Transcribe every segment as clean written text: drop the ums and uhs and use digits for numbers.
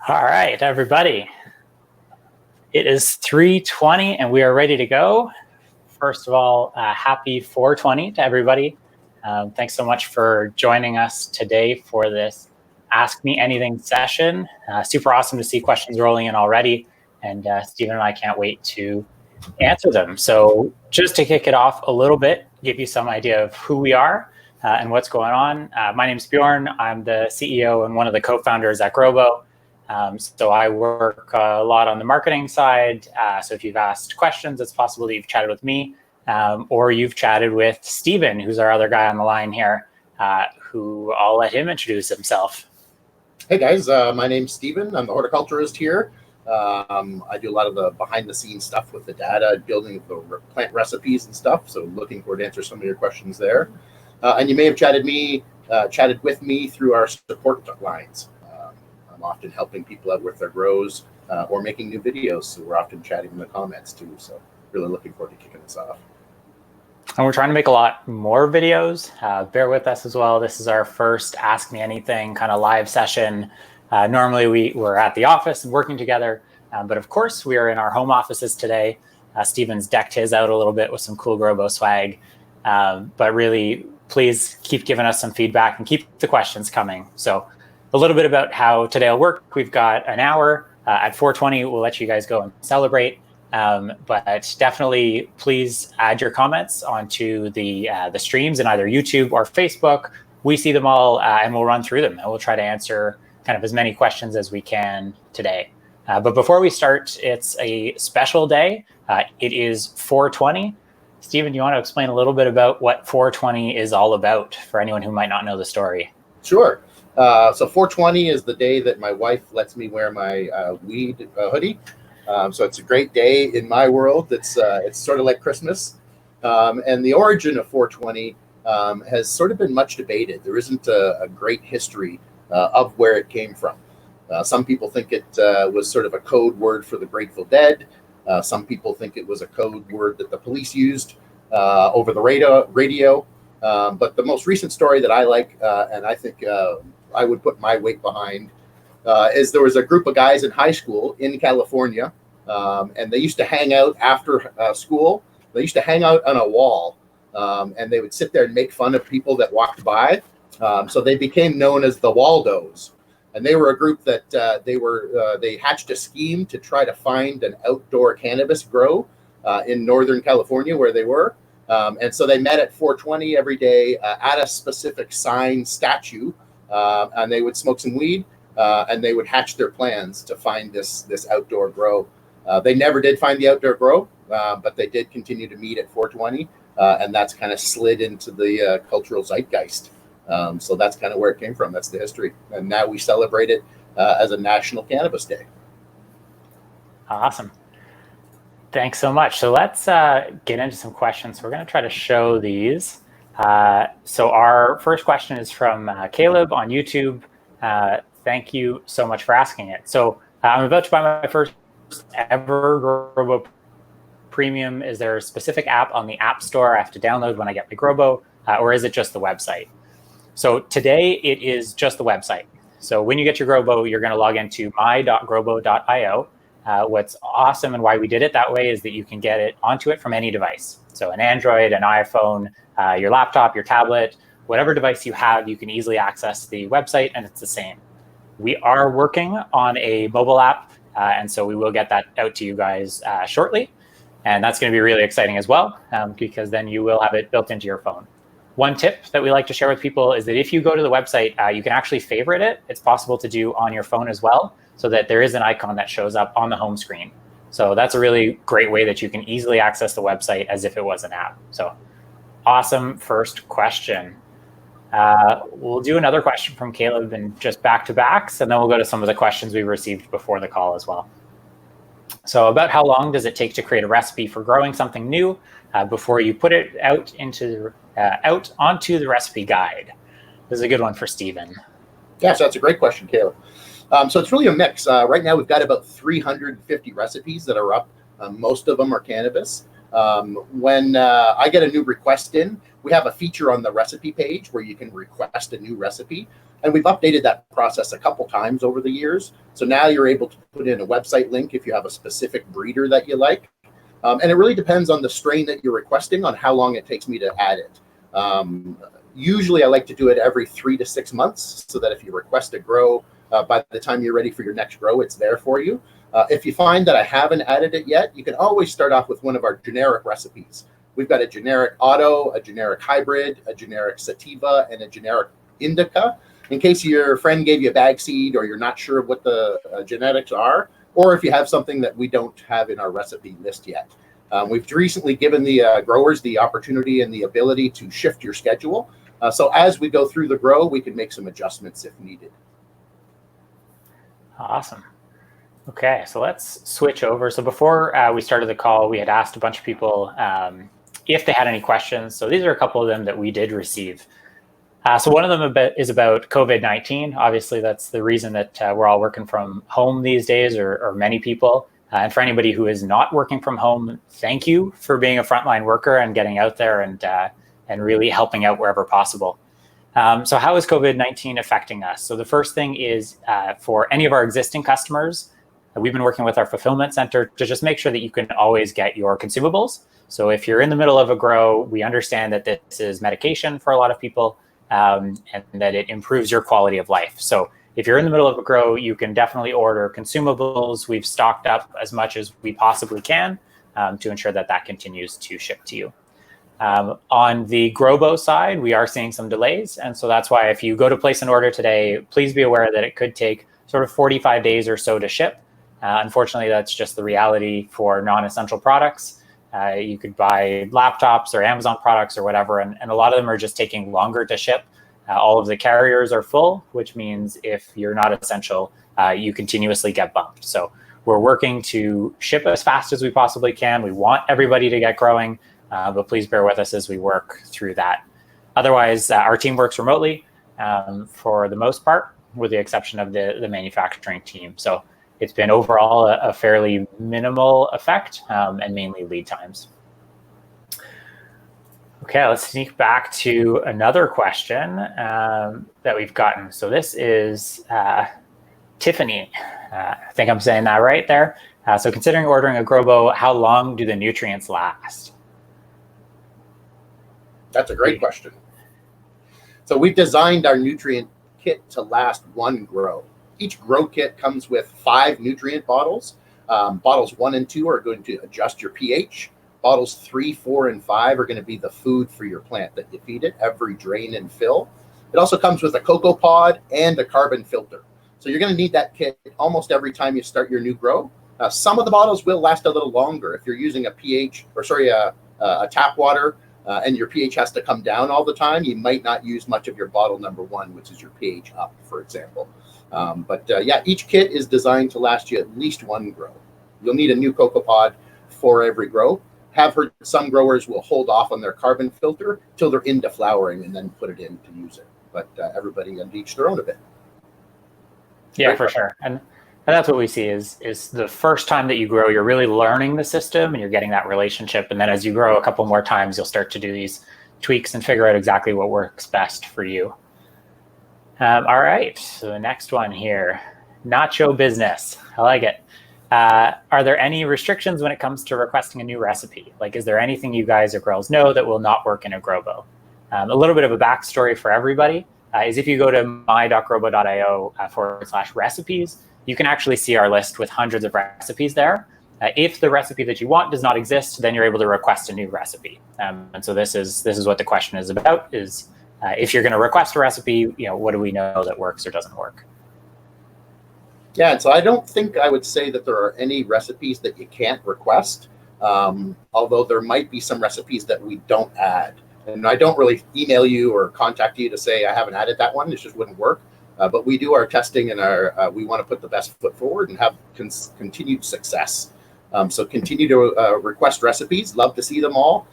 All right, everybody. It is 3:20 and we are ready to go. First of all, happy 420 to everybody. Thanks so much for joining us today for this Ask Me Anything session. Super awesome to see questions rolling in already. And Stephen and I can't wait to answer them. So just to kick it off a little bit, give you some idea of who we are and what's going on. My name's Bjorn. I'm the CEO and one of the co-founders at Grobo. So I work a lot on the marketing side. So if you've asked questions, it's possible that you've chatted with me or you've chatted with Stephen, who's our other guy on the line here, who I'll let him introduce himself. Hey guys, my name's Stephen. I'm the horticulturist here. I do a lot of the behind the scenes stuff with the data, building the plant recipes and stuff. So looking forward to answer some of your questions there. And you may have chatted with me through our support lines. I'm often helping people out with their grows or making new videos. So we're often chatting in the comments too. So really looking forward to kicking this off. And we're trying to make a lot more videos. Bear with us as well. This is our first Ask Me Anything kind of live session. Normally we're at the office and working together, but of course we are in our home offices today. Stephen's decked his out a little bit with some cool Grobo swag, but really please keep giving us some feedback and keep the questions coming. So a little bit about how today will work. We've got an hour. At 4:20, we'll let you guys go and celebrate. But definitely please add your comments onto the streams in either YouTube or Facebook. We see them all and we'll run through them and we'll try to answer kind of as many questions as we can today. But before we start, it's a special day. It is 420. Stephen, you want to explain a little bit about what 420 is all about for anyone who might not know the story? Sure. So 420 is the day that my wife lets me wear my weed hoodie. So it's a great day in my world. It's sort of like Christmas. And the origin of 420 has sort of been much debated. There isn't a great history of where it came from. Some people think it was sort of a code word for the Grateful Dead. Some people think it was a code word that the police used over the radio. But the most recent story that I like, and I think I would put my weight behind, is there was a group of guys in high school in California, and they used to hang out after school. They used to hang out on a wall, and they would sit there and make fun of people that walked by. So they became known as the Waldos. And they were a group that they hatched a scheme to try to find an outdoor cannabis grow in Northern California where they were. And so they met at 420 every day at a specific sign statue, and they would smoke some weed, and they would hatch their plans to find this outdoor grow. They never did find the outdoor grow, but they did continue to meet at 420, and that's kind of slid into the cultural zeitgeist. So that's kind of where it came from. That's the history. And now we celebrate it as a National Cannabis Day. Awesome. Thanks so much. So let's get into some questions. We're going to try to show these. So our first question is from Caleb on YouTube. Thank you so much for asking it. So I'm about to buy my first ever Grobo Premium. Is there a specific app on the App Store I have to download when I get my Grobo, or is it just the website? So today it is just the website. So when you get your Grobo, you're going to log into my.grobo.io. What's awesome and why we did it that way is that you can get it onto it from any device. So an Android, an iPhone, your laptop, your tablet, whatever device you have, you can easily access the website and it's the same. We are working on a mobile app, and so we will get that out to you guys shortly. And that's going to be really exciting as well, because then you will have it built into your phone. One tip that we like to share with people is that if you go to the website, you can actually favorite it. It's possible to do on your phone as well, so that there is an icon that shows up on the home screen. So that's a really great way that you can easily access the website as if it was an app. So awesome first question. We'll do another question from Caleb and just back-to-backs, and then we'll go to some of the questions we received before the call as well. So about how long does it take to create a recipe for growing something new before you put it out onto the recipe guide? This is a good one for Stephen. Yeah, so that's a great question, Caleb. So it's really a mix. Right now, we've got about 350 recipes that are up. Most of them are cannabis. When I get a new request in, we have a feature on the recipe page where you can request a new recipe. And we've updated that process a couple times over the years. So now you're able to put in a website link if you have a specific breeder that you like. And it really depends on the strain that you're requesting on how long it takes me to add it. Usually I like to do it every 3 to 6 months so that if you request a grow, by the time you're ready for your next grow, it's there for you. If you find that I haven't added it yet, you can always start off with one of our generic recipes. We've got a generic auto, a generic hybrid, a generic sativa, and a generic indica, in case your friend gave you a bag seed or you're not sure what the genetics are, or if you have something that we don't have in our recipe list yet. We've recently given the growers the opportunity and the ability to shift your schedule. So as we go through the grow, we can make some adjustments if needed. Awesome. Okay, so let's switch over. So before we started the call, we had asked a bunch of people if they had any questions. So these are a couple of them that we did receive. So one of them is about COVID-19. Obviously, that's the reason that we're all working from home these days, or many people. And for anybody who is not working from home, thank you for being a frontline worker and getting out there and really helping out wherever possible. So how is COVID-19 affecting us? So the first thing is for any of our existing customers, we've been working with our fulfillment center to just make sure that you can always get your consumables. So if you're in the middle of a grow, we understand that this is medication for a lot of people, and that it improves your quality of life. So if you're in the middle of a grow, you can definitely order consumables. We've stocked up as much as we possibly can to ensure that that continues to ship to you. On the Grobo side, we are seeing some delays. And so that's why if you go to place an order today, please be aware that it could take sort of 45 days or so to ship. Unfortunately, that's just the reality for non-essential products. You could buy laptops or Amazon products or whatever, and a lot of them are just taking longer to ship. All of the carriers are full, which means if you're not essential, you continuously get bumped. So we're working to ship as fast as we possibly can. We want everybody to get growing, but please bear with us as we work through that. Otherwise, our team works remotely for the most part, with the exception of the manufacturing team. So it's been overall a fairly minimal effect, and mainly lead times. Okay, let's sneak back to another question that we've gotten. So this is Typhani. I think I'm saying that right there. So considering ordering a Grobo, how long do the nutrients last? That's a great question. So we've designed our nutrient kit to last one grow. Each grow kit comes with 5 nutrient bottles. Bottles 1 and 2 are going to adjust your pH. Bottles 3, 4, and 5 are going to be the food for your plant that you feed it every drain and fill. It also comes with a cocoa pod and a carbon filter. So you're going to need that kit almost every time you start your new grow. Some of the bottles will last a little longer. If you're using a tap water and your pH has to come down all the time, you might not use much of your bottle number 1, which is your pH up, for example. Yeah, each kit is designed to last you at least one grow. You'll need a new cocoa pod for every grow. Have heard some growers will hold off on their carbon filter till they're into flowering and then put it in to use it. But everybody and each their own a bit. Yeah, for sure. And that's what we see is the first time that you grow, you're really learning the system and you're getting that relationship. And then as you grow a couple more times, you'll start to do these tweaks and figure out exactly what works best for you. All right, so the next one here, Nacho Business. I like it. Are there any restrictions when it comes to requesting a new recipe? Like, is there anything you guys or girls know that will not work in a Grobo? A little bit of a backstory for everybody is if you go to my.grobo.io /recipes, you can actually see our list with hundreds of recipes there. If the recipe that you want does not exist, then you're able to request a new recipe. And so this is what the question is about, is if you're going to request a recipe, what do we know that works or doesn't work? Yeah, and so I don't think I would say that there are any recipes that you can't request, although there might be some recipes that we don't add. And I don't really email you or contact you to say I haven't added that one. It just wouldn't work. But we do our testing and we want to put the best foot forward and have continued success. So continue to request recipes. Love to see them all.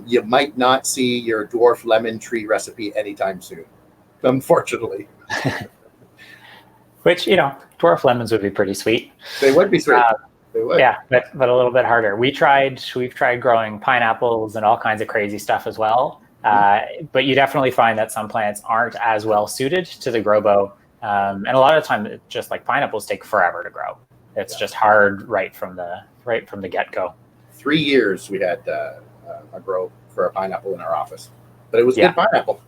You might not see your dwarf lemon tree recipe anytime soon, unfortunately. Which, dwarf lemons would be pretty sweet. They would be sweet. They would. Yeah, but a little bit harder. We've tried growing pineapples and all kinds of crazy stuff as well. But you definitely find that some plants aren't as well suited to the Grobo. And a lot of the time, it's just like pineapples take forever to grow. It's just hard right from the get-go. 3 years we had a grow for a pineapple in our office, but it was good pineapple.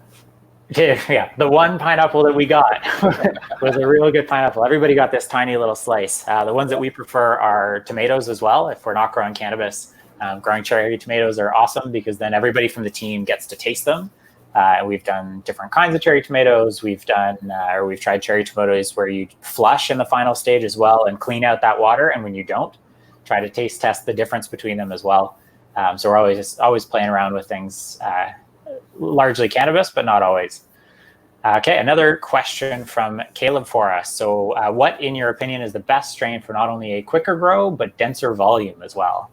Yeah, the one pineapple that we got was a really good pineapple. Everybody got this tiny little slice. The ones that we prefer are tomatoes as well. If we're not growing cannabis, growing cherry tomatoes are awesome because then everybody from the team gets to taste them. And we've done different kinds of cherry tomatoes. We've tried cherry tomatoes where you flush in the final stage as well and clean out that water. And when you don't, try to taste test the difference between them as well. So we're always playing around with things. Largely cannabis, but not always. Okay, another question from Caleb for us. So what, in your opinion, is the best strain for not only a quicker grow, but denser volume as well?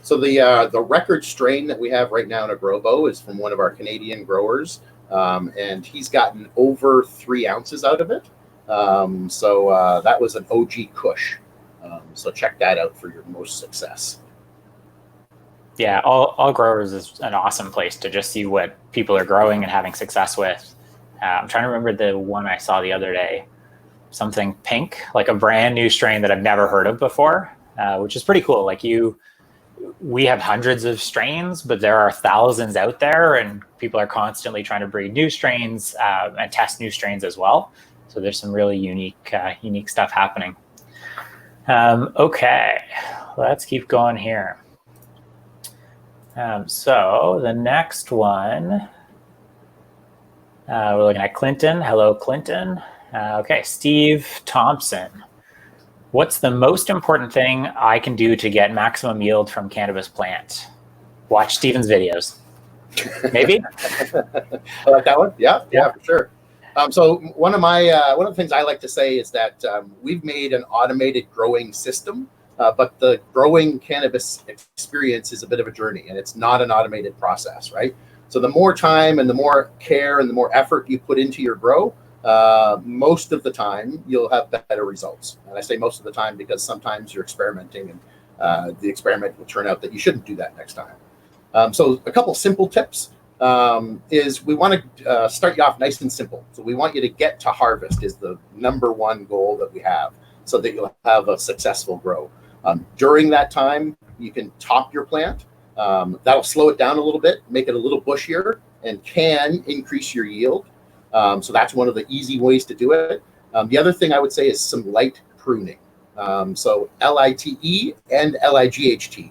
So the record strain that we have right now in a Grobo is from one of our Canadian growers, and he's gotten over 3 ounces out of it. So that was an OG Kush. So check that out for your most success. Yeah, all growers is an awesome place to just see what people are growing and having success with. I'm trying to remember the one I saw the other day, something pink, like a brand new strain that I've never heard of before, which is pretty cool. Like we have hundreds of strains, but there are thousands out there, and people are constantly trying to breed new strains and test new strains as well. So there's some really unique stuff happening. Okay, let's keep going here. So the next one, we're looking at Clinton. Hello, Clinton. Okay, Steve Thompson. What's the most important thing I can do to get maximum yield from cannabis plant? Watch Steven's videos. Maybe? I like that one. Yeah, for sure. So one of the things I like to say is that we've made an automated growing system. But the growing cannabis experience is a bit of a journey, and it's not an automated process, right? So the more time and the more care and the more effort you put into your grow, most of the time you'll have better results. And I say most of the time because sometimes you're experimenting and the experiment will turn out that you shouldn't do that next time. So a couple simple tips is we want to start you off nice and simple. So we want you to get to harvest is the #1 goal that we have so that you'll have a successful grow. During that time, you can top your plant. That'll slow it down a little bit, make it a little bushier, and can increase your yield. So that's one of the easy ways to do it. The other thing I would say is some light pruning. So LITE and LIGHT,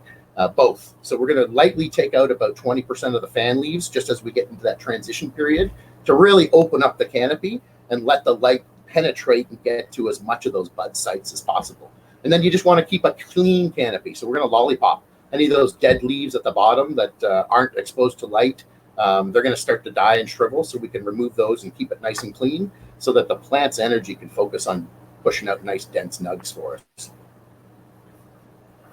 both. So we're going to lightly take out about 20% of the fan leaves just as we get into that transition period to really open up the canopy and let the light penetrate and get to as much of those bud sites as possible. And then you just want to keep a clean canopy. So we're going to lollipop any of those dead leaves at the bottom that aren't exposed to light. They're going to start to die and shrivel, so we can remove those and keep it nice and clean so that the plant's energy can focus on pushing out nice dense nugs for us.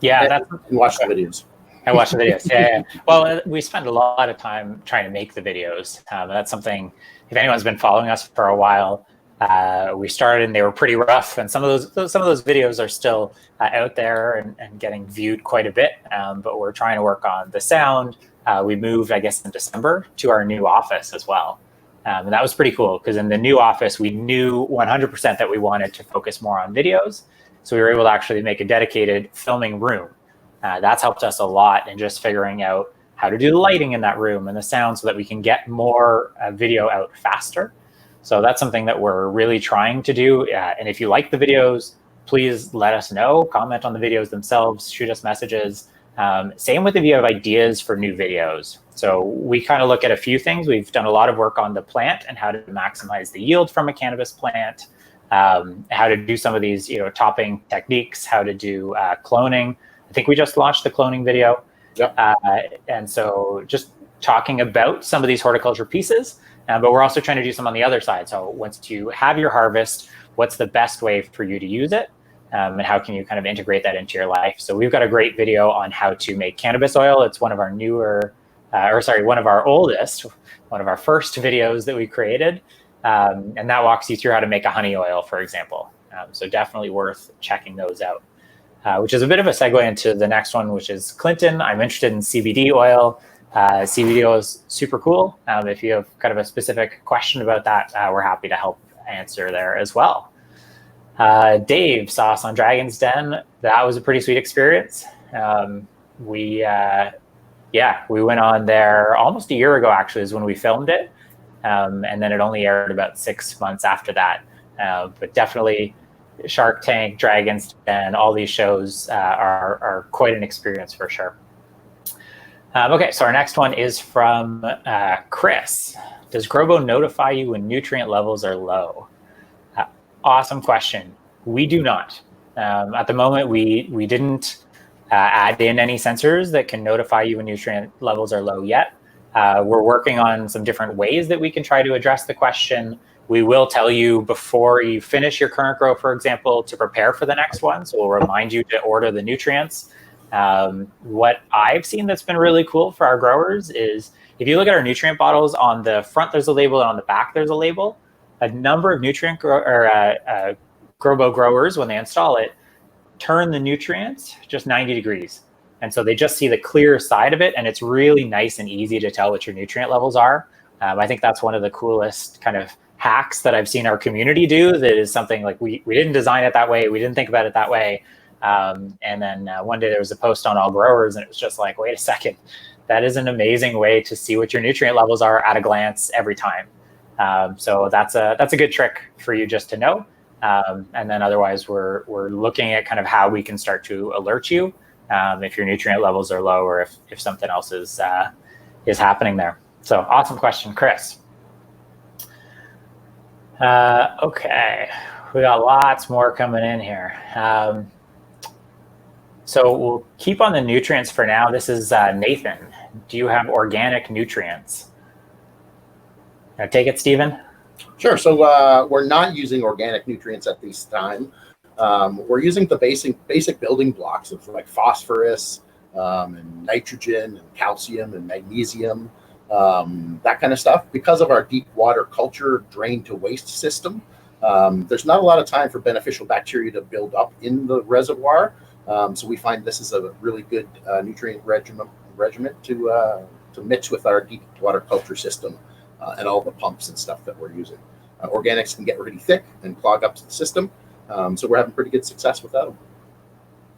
Yeah, and watch the videos. I watch the videos. Yeah. Well, we spend a lot of time trying to make the videos. That's something, if anyone's been following us for a while, we started and they were pretty rough, and some of those videos are still out there and getting viewed quite a bit. But we're trying to work on the sound. We moved, I guess, in December to our new office as well. And that was pretty cool because in the new office, we knew 100% that we wanted to focus more on videos. So we were able to actually make a dedicated filming room. That's helped us a lot in just figuring out how to do the lighting in that room and the sound so that we can get more video out faster. So that's something that we're really trying to do. And if you like the videos, please let us know. Comment on the videos themselves. Shoot us messages. Same with if you have ideas for new videos. So we kind of look at a few things. We've done a lot of work on the plant and how to maximize the yield from a cannabis plant, how to do some of these topping techniques, how to do cloning. I think we just launched the cloning video. Yep. And so just talking about some of these horticulture pieces. But we're also trying to do some on the other side. So once you have your harvest, what's the best way for you to use it? And how can you kind of integrate that into your life? So we've got a great video on how to make cannabis oil. It's one of our one of our oldest, one of our first videos that we created. And that walks you through how to make a honey oil, for example. So definitely worth checking those out. which is a bit of a segue into the next one, which is Clinton. I'm interested in CBD oil. CBD oil is super cool. If you have kind of a specific question about that, we're happy to help answer there as well. Dave saw us on Dragon's Den. That was a pretty sweet experience. We went on there almost a year ago, actually, is when we filmed it. And then it only aired about 6 months after that. But definitely Shark Tank, Dragon's Den, all these shows are quite an experience for sure. Okay, so our next one is from Chris. Does Grobo notify you when nutrient levels are low? Awesome question. We do not. At the moment, we didn't add in any sensors that can notify you when nutrient levels are low yet. We're working on some different ways that we can try to address the question. We will tell you before you finish your current grow, for example, to prepare for the next one. So we'll remind you to order the nutrients. What I've seen that's been really cool for our growers is if you look at our nutrient bottles, on the front there's a label and on the back there's a label. A number of Grobo growers, when they install it, turn the nutrients just 90 degrees. And so they just see the clear side of it, and it's really nice and easy to tell what your nutrient levels are. I think that's one of the coolest kind of hacks that I've seen our community do. That is something like we didn't design it that way. We didn't think about it that way. And then one day there was a post on All Growers, and it was just like, wait a second, that is an amazing way to see what your nutrient levels are at a glance every time. So that's a good trick for you just to know. And then otherwise we're looking at kind of how we can start to alert you if your nutrient levels are low, or if something else is happening there. So awesome question, Chris. Okay, we got lots more coming in here. So we'll keep on the nutrients for now. This is Nathan. Do you have organic nutrients? Take it, Stephen. Sure. So we're not using organic nutrients at this time. We're using the basic building blocks of like phosphorus and nitrogen and calcium and magnesium, that kind of stuff. Because of our deep water culture drain to waste system, there's not a lot of time for beneficial bacteria to build up in the reservoir. So we find this is a really good nutrient regimen to mix with our deep water culture system and all the pumps and stuff that we're using. Organics can get really thick and clog up the system. So we're having pretty good success with that.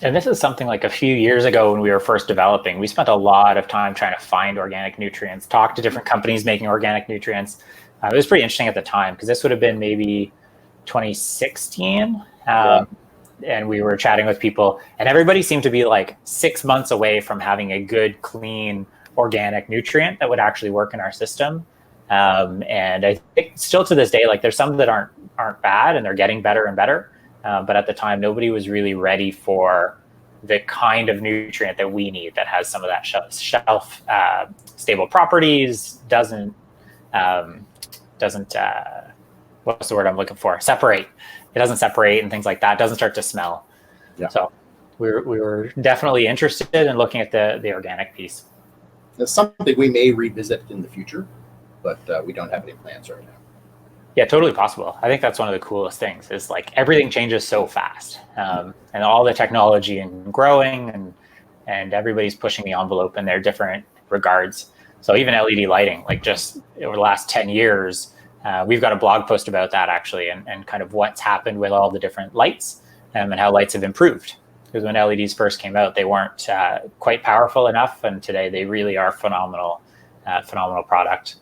And this is something like a few years ago when we were first developing. We spent a lot of time trying to find organic nutrients, talk to different companies making organic nutrients. It was pretty interesting at the time because this would have been maybe 2016. And we were chatting with people, and everybody seemed to be like 6 months away from having a good, clean, organic nutrient that would actually work in our system. And I think still to this day, like there's some that aren't bad and they're getting better and better. But at the time, nobody was really ready for the kind of nutrient that we need that has some of that shelf stable properties, doesn't what's the word I'm looking for? Separate. It doesn't separate and things like that. Doesn't start to smell. Yeah. So we were definitely interested in looking at the organic piece. It's something we may revisit in the future, but we don't have any plans right now. Yeah, totally possible. I think that's one of the coolest things is like everything changes so fast, and all the technology and growing and everybody's pushing the envelope in their different regards. So even LED lighting, like just over the last 10 years, we've got a blog post about that actually, and kind of what's happened with all the different lights and how lights have improved. Because when LEDs first came out, they weren't quite powerful enough, and today they really are phenomenal product.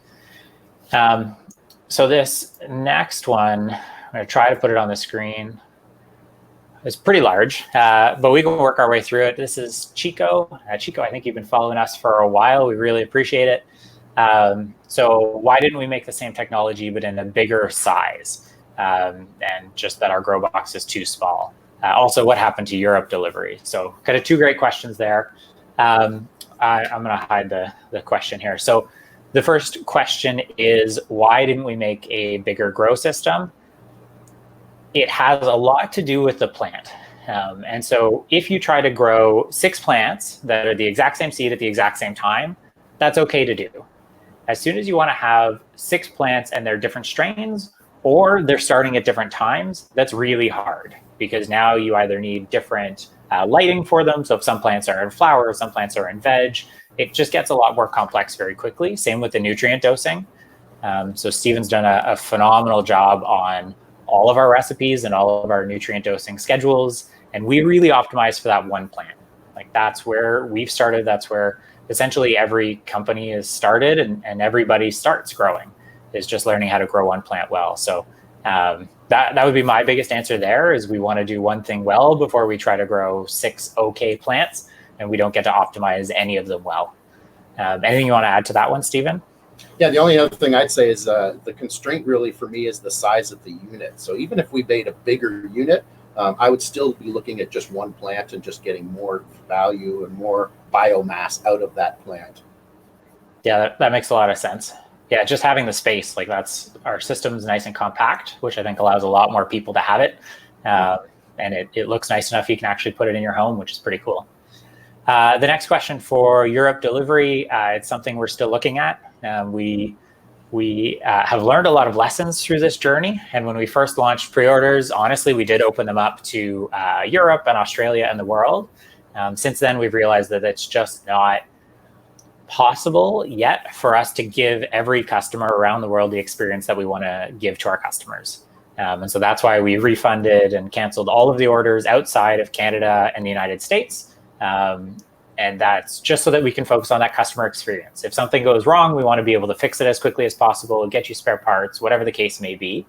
So this next one, I'm going to try to put it on the screen. It's pretty large, but we can work our way through it. This is Chico. Chico, I think you've been following us for a while. We really appreciate it. So why didn't we make the same technology but in a bigger size? And just that our grow box is too small. Also, what happened to Europe delivery? So kind of two great questions there. I'm going to hide the question here. So the first question is, why didn't we make a bigger grow system? It has a lot to do with the plant. And so if you try to grow 6 plants that are the exact same seed at the exact same time, that's okay to do. As soon as you want to have 6 plants and they're different strains, or they're starting at different times, that's really hard because now you either need different lighting for them. So if some plants are in flower, some plants are in veg, it just gets a lot more complex very quickly. Same with the nutrient dosing. So Stephen's done a phenomenal job on all of our recipes and all of our nutrient dosing schedules. And we really optimize for that one plant. Like that's where we've started. That's where essentially every company is started, and everybody starts growing, is just learning how to grow one plant well. So that would be my biggest answer there, is we want to do one thing well before we try to grow 6 okay plants and we don't get to optimize any of them well. Anything you want to add to that one, Stephen? Yeah, the only other thing I'd say is the constraint really for me is the size of the unit. So even if we made a bigger unit, I would still be looking at just one plant and just getting more value and more biomass out of that plant. Yeah, that makes a lot of sense. Yeah, just having the space, like that's, our system's nice and compact, which I think allows a lot more people to have it. And it looks nice enough you can actually put it in your home, which is pretty cool. The next question for Europe delivery, it's something we're still looking at. We have learned a lot of lessons through this journey. And when we first launched pre-orders, honestly, we did open them up to Europe and Australia and the world. Since then, we've realized that it's just not possible yet for us to give every customer around the world the experience that we want to give to our customers. And so that's why we refunded and canceled all of the orders outside of Canada and the United States. And that's just so that we can focus on that customer experience. If something goes wrong, we want to be able to fix it as quickly as possible, get you spare parts, whatever the case may be.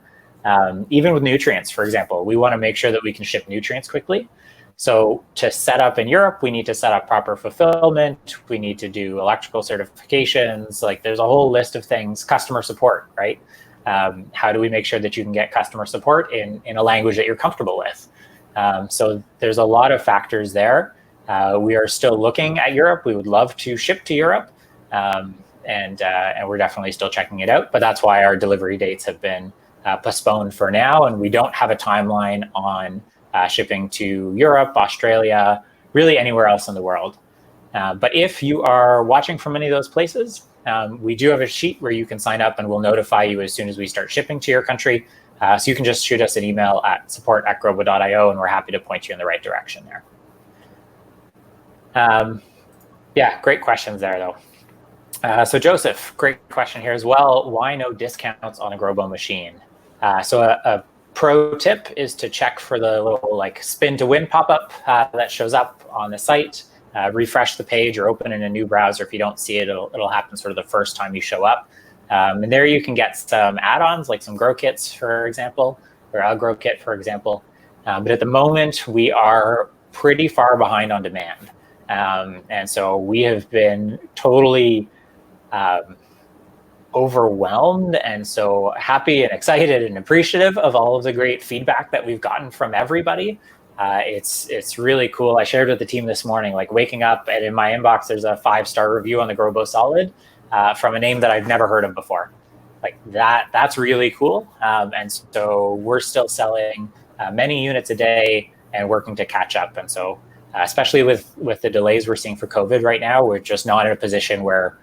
Even with nutrients, for example, we want to make sure that we can ship nutrients quickly. So to set up in Europe, we need to set up proper fulfillment. We need to do electrical certifications. Like there's a whole list of things, customer support, right? How do we make sure that you can get customer support in a language that you're comfortable with? So there's a lot of factors there. We are still looking at Europe. We would love to ship to Europe, and we're definitely still checking it out. But that's why our delivery dates have been postponed for now, and we don't have a timeline on shipping to Europe, Australia, really anywhere else in the world. But if you are watching from any of those places, we do have a sheet where you can sign up, and we'll notify you as soon as we start shipping to your country. So you can just shoot us an email at support@grobo.io, and we're happy to point you in the right direction there. Yeah, great questions there, though. So Joseph, great question here as well. Why no discounts on a Grobo machine? So a pro tip is to check for the little like spin to win pop-up that shows up on the site. Refresh the page or open in a new browser. If you don't see it, it'll happen sort of the first time you show up. And there you can get some add-ons, like some grow kits, for example, or a grow kit, for example. But at the moment, we are pretty far behind on demand. And so we have been totally overwhelmed, and so happy and excited and appreciative of all of the great feedback that we've gotten from everybody. It's really cool. I shared with the team this morning, like waking up and in my inbox, there's a 5-star review on the Grobo Solid from a name that I've never heard of before. Like that's really cool. And so we're still selling many units a day and working to catch up. And so especially with the delays we're seeing for COVID right now, we're just not in a position where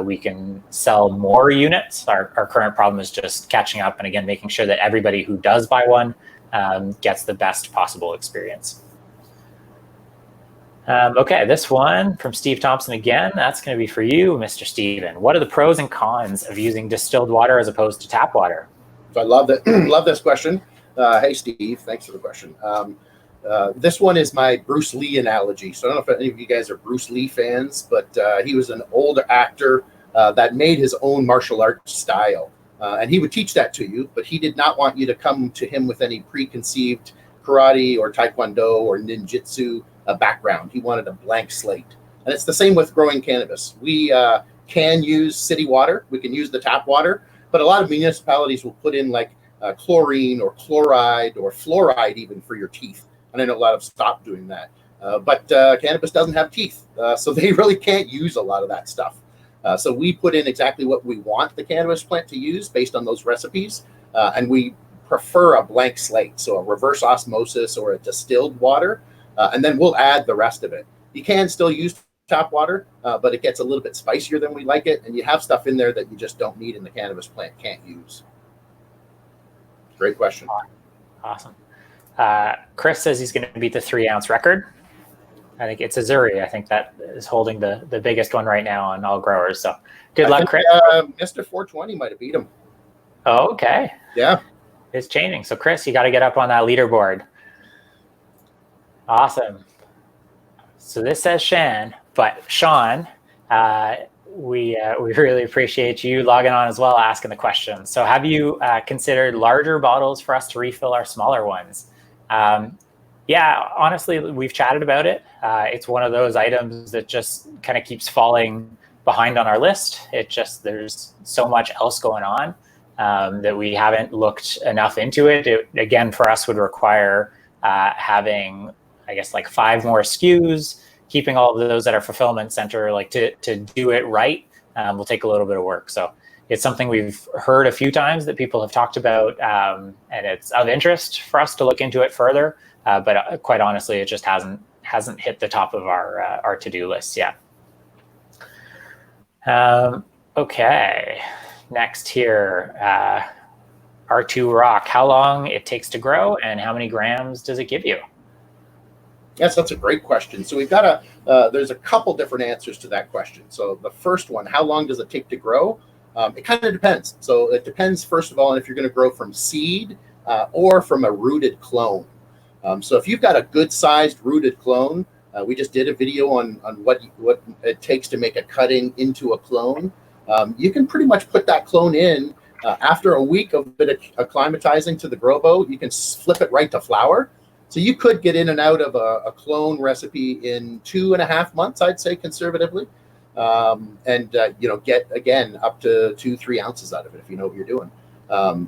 we can sell more units. Our current problem is just catching up and, again, making sure that everybody who does buy one gets the best possible experience. Okay, this one from Steve Thompson again. That's going to be for you, Mr. Stephen. What are the pros and cons of using distilled water as opposed to tap water? So I love that. Love this question. Hey, Steve, thanks for the question. This one is my Bruce Lee analogy. So I don't know if any of you guys are Bruce Lee fans, but he was an older actor that made his own martial arts style. And he would teach that to you, but he did not want you to come to him with any preconceived karate or taekwondo or ninjutsu background. He wanted a blank slate. And it's the same with growing cannabis. We can use city water. We can use the tap water, but a lot of municipalities will put in like chlorine or chloride or fluoride even for your teeth. And I know a lot have stopped doing that. But cannabis doesn't have teeth, so they really can't use a lot of that stuff. So we put in exactly what we want the cannabis plant to use based on those recipes. And we prefer a blank slate, so a reverse osmosis or a distilled water. And then we'll add the rest of it. You can still use tap water, but it gets a little bit spicier than we like it. And you have stuff in there that you just don't need and the cannabis plant can't use. Great question. Awesome. Chris says he's going to beat the 3-ounce record. I think it's Azuri. I think that is holding the biggest one right now on all growers. So good luck, Chris. Mr. 420 might have beat him. Oh, okay. Yeah. It's changing. So Chris, you got to get up on that leaderboard. Awesome. So this says Shann, but Sean, we really appreciate you logging on as well, asking the question. So have you considered larger bottles for us to refill our smaller ones? Yeah, honestly, we've chatted about it. It's one of those items that just kind of keeps falling behind on our list. There's so much else going on that we haven't looked enough into it. It, again, for us would require having, I guess, like 5 more SKUs, keeping all of those at our fulfillment center, like to do it right, will take a little bit of work. So it's something we've heard a few times that people have talked about, and it's of interest for us to look into it further. But quite honestly, it just hasn't hit the top of our to-do list yet. Okay, next here, R2 Rock. How long it takes to grow, and how many grams does it give you? Yes, that's a great question. So we've got there's a couple different answers to that question. So the first one, how long does it take to grow? It kind of depends. So it depends, first of all, on if you're going to grow from seed or from a rooted clone. So if you've got a good sized rooted clone, we just did a video on what it takes to make a cutting into a clone. You can pretty much put that clone in after a week of acclimatizing to the Grobo. You can flip it right to flower. So you could get in and out of a clone recipe in 2.5 months, I'd say conservatively, and get again up to 2-3 ounces out of it if you know what you're doing.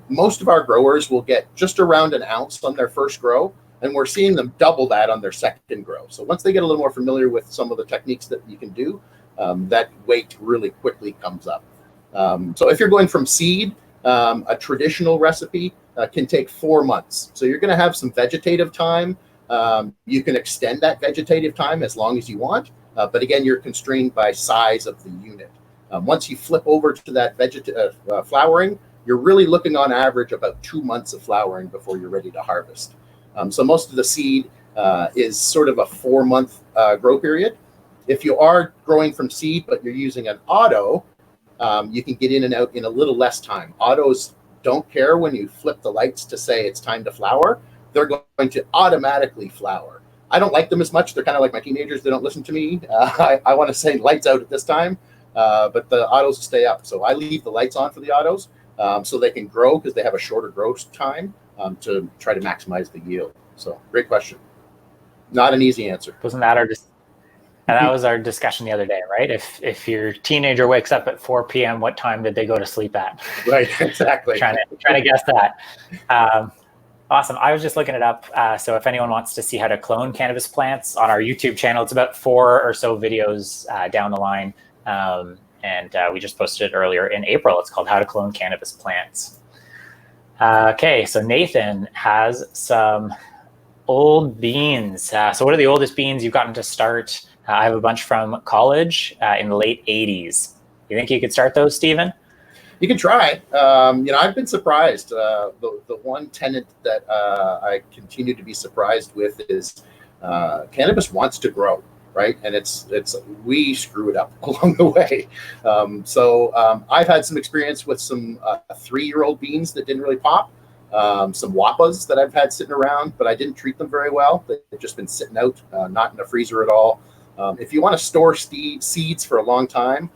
Most of our growers will get just around 1 ounce on their first grow, and we're seeing them double that on their second grow. So once they get a little more familiar with some of the techniques that you can do, that weight really quickly comes up. So if you're going from seed, a traditional recipe can take 4 months. So you're going to have some vegetative time. You can extend that vegetative time as long as you want. But again, you're constrained by size of the unit. Once you flip over to that flowering, you're really looking on average about 2 months of flowering before you're ready to harvest. So most of the seed is sort of a 4-month grow period. If you are growing from seed, but you're using an auto, you can get in and out in a little less time. Autos don't care when you flip the lights to say it's time to flower. They're going to automatically flower. I don't like them as much. They're kind of like my teenagers. They don't listen to me. I want to say lights out at this time, but the autos stay up. So I leave the lights on for the autos so they can grow because they have a shorter growth time to try to maximize the yield. So great question. Not an easy answer. Wasn't that and that was our discussion the other day, right? If your teenager wakes up at 4 p.m., what time did they go to sleep at? Right, exactly. trying to guess that. Awesome. I was just looking it up. So if anyone wants to see how to clone cannabis plants on our YouTube channel, it's about 4 or so videos down the line. And we just posted it earlier in April. It's called How to Clone Cannabis Plants. Okay, so Nathan has some old beans. So what are the oldest beans you've gotten to start? I have a bunch from college in the late 80s. You think you could start those, Stephen? You can try. I've been surprised. The one tenet that I continue to be surprised with is cannabis wants to grow, right? And we screw it up along the way. I've had some experience with some 3-year-old beans that didn't really pop. Some wapas that I've had sitting around, but I didn't treat them very well. They've just been sitting out, not in a freezer at all. If you want to store seeds for a long time,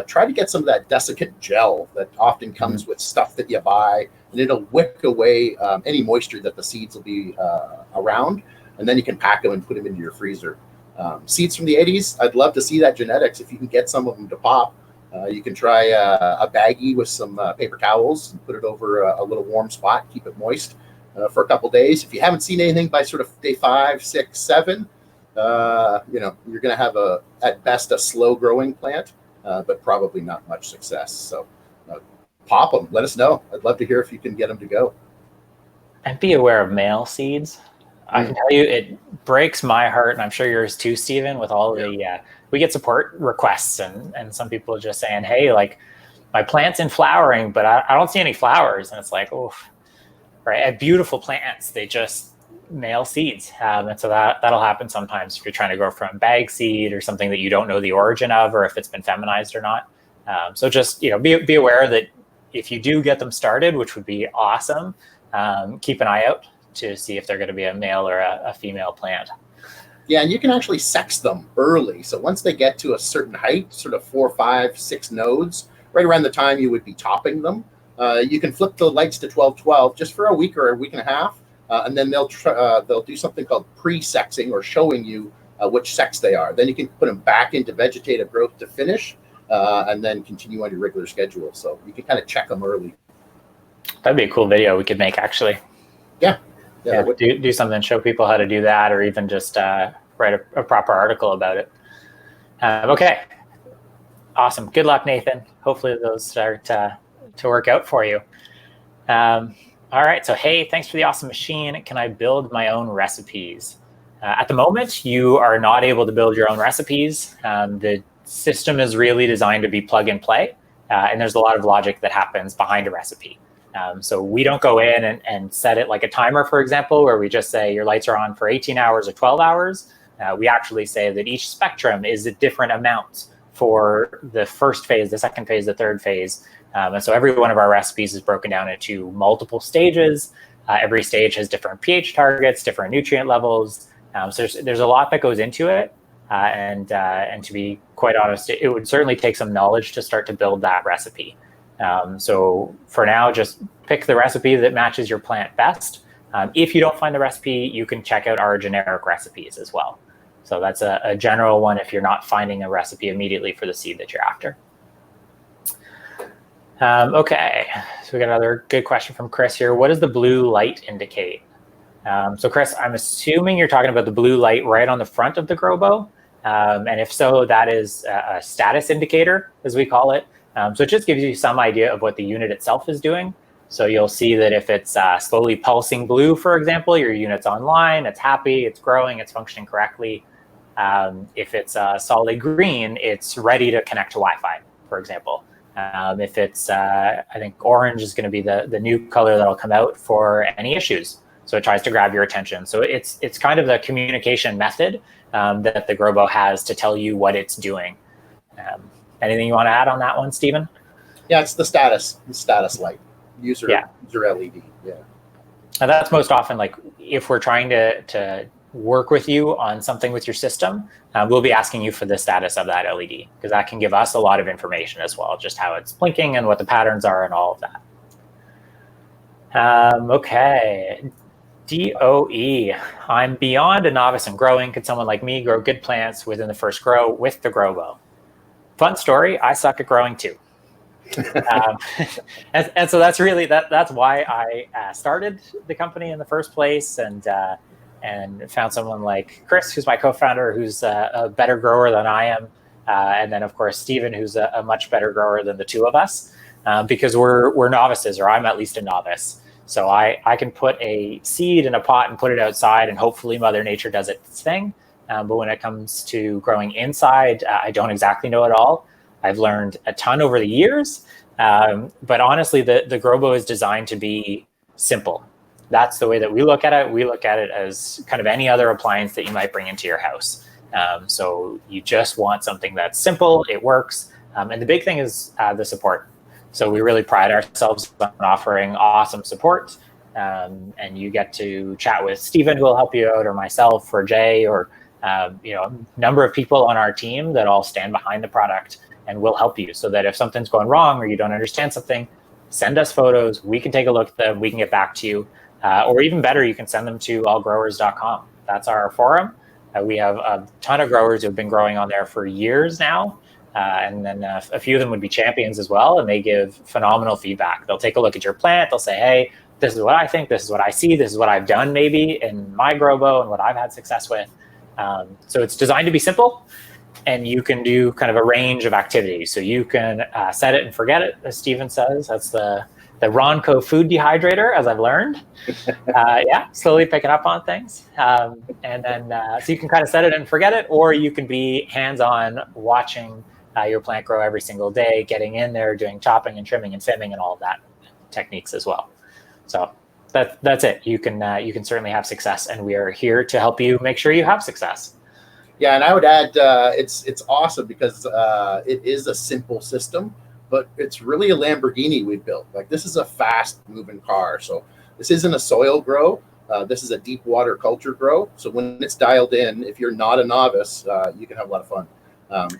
try to get some of that desiccant gel that often comes with stuff that you buy, and it'll wick away any moisture that the seeds will be around, and then you can pack them and put them into your freezer. Seeds from the 80s, I'd love to see that genetics. If you can get some of them to pop, you can try a baggie with some paper towels and put it over a little warm spot, keep it moist for a couple days. If you haven't seen anything by sort of day 5, 6, 7, you're going to have at best a slow growing plant, but probably not much success. So pop them. Let us know. I'd love to hear if you can get them to go. And be aware of male seeds. I can tell you it breaks my heart, and I'm sure yours too, Stephen, with all we get support requests and some people just saying, hey, like my plant's in flowering, but I don't see any flowers. And it's like, oh, right. Beautiful plants, they just male seeds. And so that'll happen sometimes if you're trying to grow from bag seed or something that you don't know the origin of, or if it's been feminized or not. So just, be aware that if you do get them started, which would be awesome, keep an eye out to see if they're going to be a male or a female plant. Yeah, and you can actually sex them early. So once they get to a certain height, sort of 4, 5, 6 nodes, right around the time you would be topping them, you can flip the lights to 12-12 just for a week or a week and a half, and then they'll do something called pre-sexing, or showing you which sex they are. Then you can put them back into vegetative growth to finish, and then continue on your regular schedule. So you can kind of check them early. That'd be a cool video we could make, actually. Yeah. Do something, show people how to do that, or even just write a proper article about it. Okay. Awesome. Good luck, Nathan. Hopefully those start to work out for you. All right. So, hey, thanks for the awesome machine. Can I build my own recipes? At the moment, you are not able to build your own recipes. The system is really designed to be plug and play, and there's a lot of logic that happens behind a recipe. So we don't go in and set it like a timer, for example, where we just say your lights are on for 18 hours or 12 hours. We actually say that each spectrum is a different amount for the first phase, the second phase, the third phase. And so every one of our recipes is broken down into multiple stages. Every stage has different pH targets, different nutrient levels. So there's a lot that goes into it. And to be quite honest, it would certainly take some knowledge to start to build that recipe. So for now, just pick the recipe that matches your plant best. If you don't find the recipe, you can check out our generic recipes as well. So that's a general one if you're not finding a recipe immediately for the seed that you're after. Okay, so we got another good question from Chris here. What does the blue light indicate? So Chris, I'm assuming you're talking about the blue light right on the front of the Grobo. And if so, that is a status indicator, as we call it. So it just gives you some idea of what the unit itself is doing. So you'll see that if it's slowly pulsing blue, for example, your unit's online, it's happy, it's growing, it's functioning correctly. If it's solid green, it's ready to connect to Wi-Fi, for example. If it's, I think orange is going to be the new color that'll come out for any issues. So it tries to grab your attention. So it's kind of the communication method that the Grobo has to tell you what it's doing. Anything you want to add on that one, Stephen? Yeah, it's the status light, user LED. Yeah. And that's most often, like, if we're trying to work with you on something with your system, we'll be asking you for the status of that LED, because that can give us a lot of information as well, just how it's blinking and what the patterns are and all of that. Okay. DOE. I'm beyond a novice in growing. Could someone like me grow good plants within the first grow with the Grobo? Fun story, I suck at growing too. And so that's really, that's why I started the company in the first place, and found someone like Chris, who's my co-founder, who's a better grower than I am. And then of course, Stephen, who's a much better grower than the two of us, because we're novices, or I'm at least a novice. So I can put a seed in a pot and put it outside, and hopefully Mother Nature does its thing. But when it comes to growing inside, I don't exactly know it all. I've learned a ton over the years, but honestly, the Grobo is designed to be simple. That's the way that we look at it. We look at it as kind of any other appliance that you might bring into your house. So you just want something that's simple, it works, and the big thing is the support. So we really pride ourselves on offering awesome support, and you get to chat with Stephen, who will help you out, or myself, or Jay, or a number of people on our team that all stand behind the product and will help you, so that if something's going wrong or you don't understand something, send us photos. We can take a look at them. We can get back to you. Or even better, you can send them to allgrowers.com. That's our forum. We have a ton of growers who've been growing on there for years now. And then a few of them would be champions as well, and they give phenomenal feedback. They'll take a look at your plant. They'll say, hey, this is what I think. This is what I see. This is what I've done maybe in my Grobo and what I've had success with. So it's designed to be simple, and you can do kind of a range of activities. So you can set it and forget it, as Stephen says. That's the Ronco food dehydrator, as I've learned. Slowly picking up on things. And then so you can kind of set it and forget it, or you can be hands-on watching your plant grow every single day, getting in there, doing chopping and trimming and fimming and all of that techniques as well. So that's it. You can certainly have success, and we are here to help you make sure you have success. Yeah, and I would add, it's awesome because it is a simple system, but it's really a Lamborghini we built. Like, this is a fast moving car. So this isn't a soil grow. This is a deep water culture grow. So when it's dialed in, if you're not a novice, you can have a lot of fun.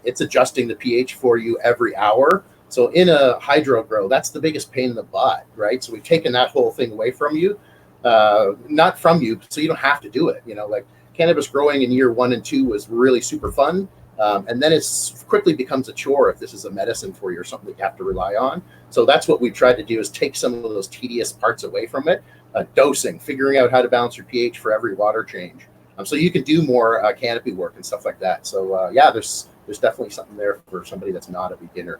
It's adjusting the pH for you every hour. So in a hydro grow, that's the biggest pain in the butt, right? So we've taken that whole thing away from you, not from you, so you don't have to do it. Like, cannabis growing in year 1 and 2 was really super fun. And then it quickly becomes a chore if this is a medicine for you or something that you have to rely on. So that's what we've tried to do, is take some of those tedious parts away from it. Dosing, figuring out how to balance your pH for every water change. So you can do more canopy work and stuff like that. So yeah, there's definitely something there for somebody that's not a beginner.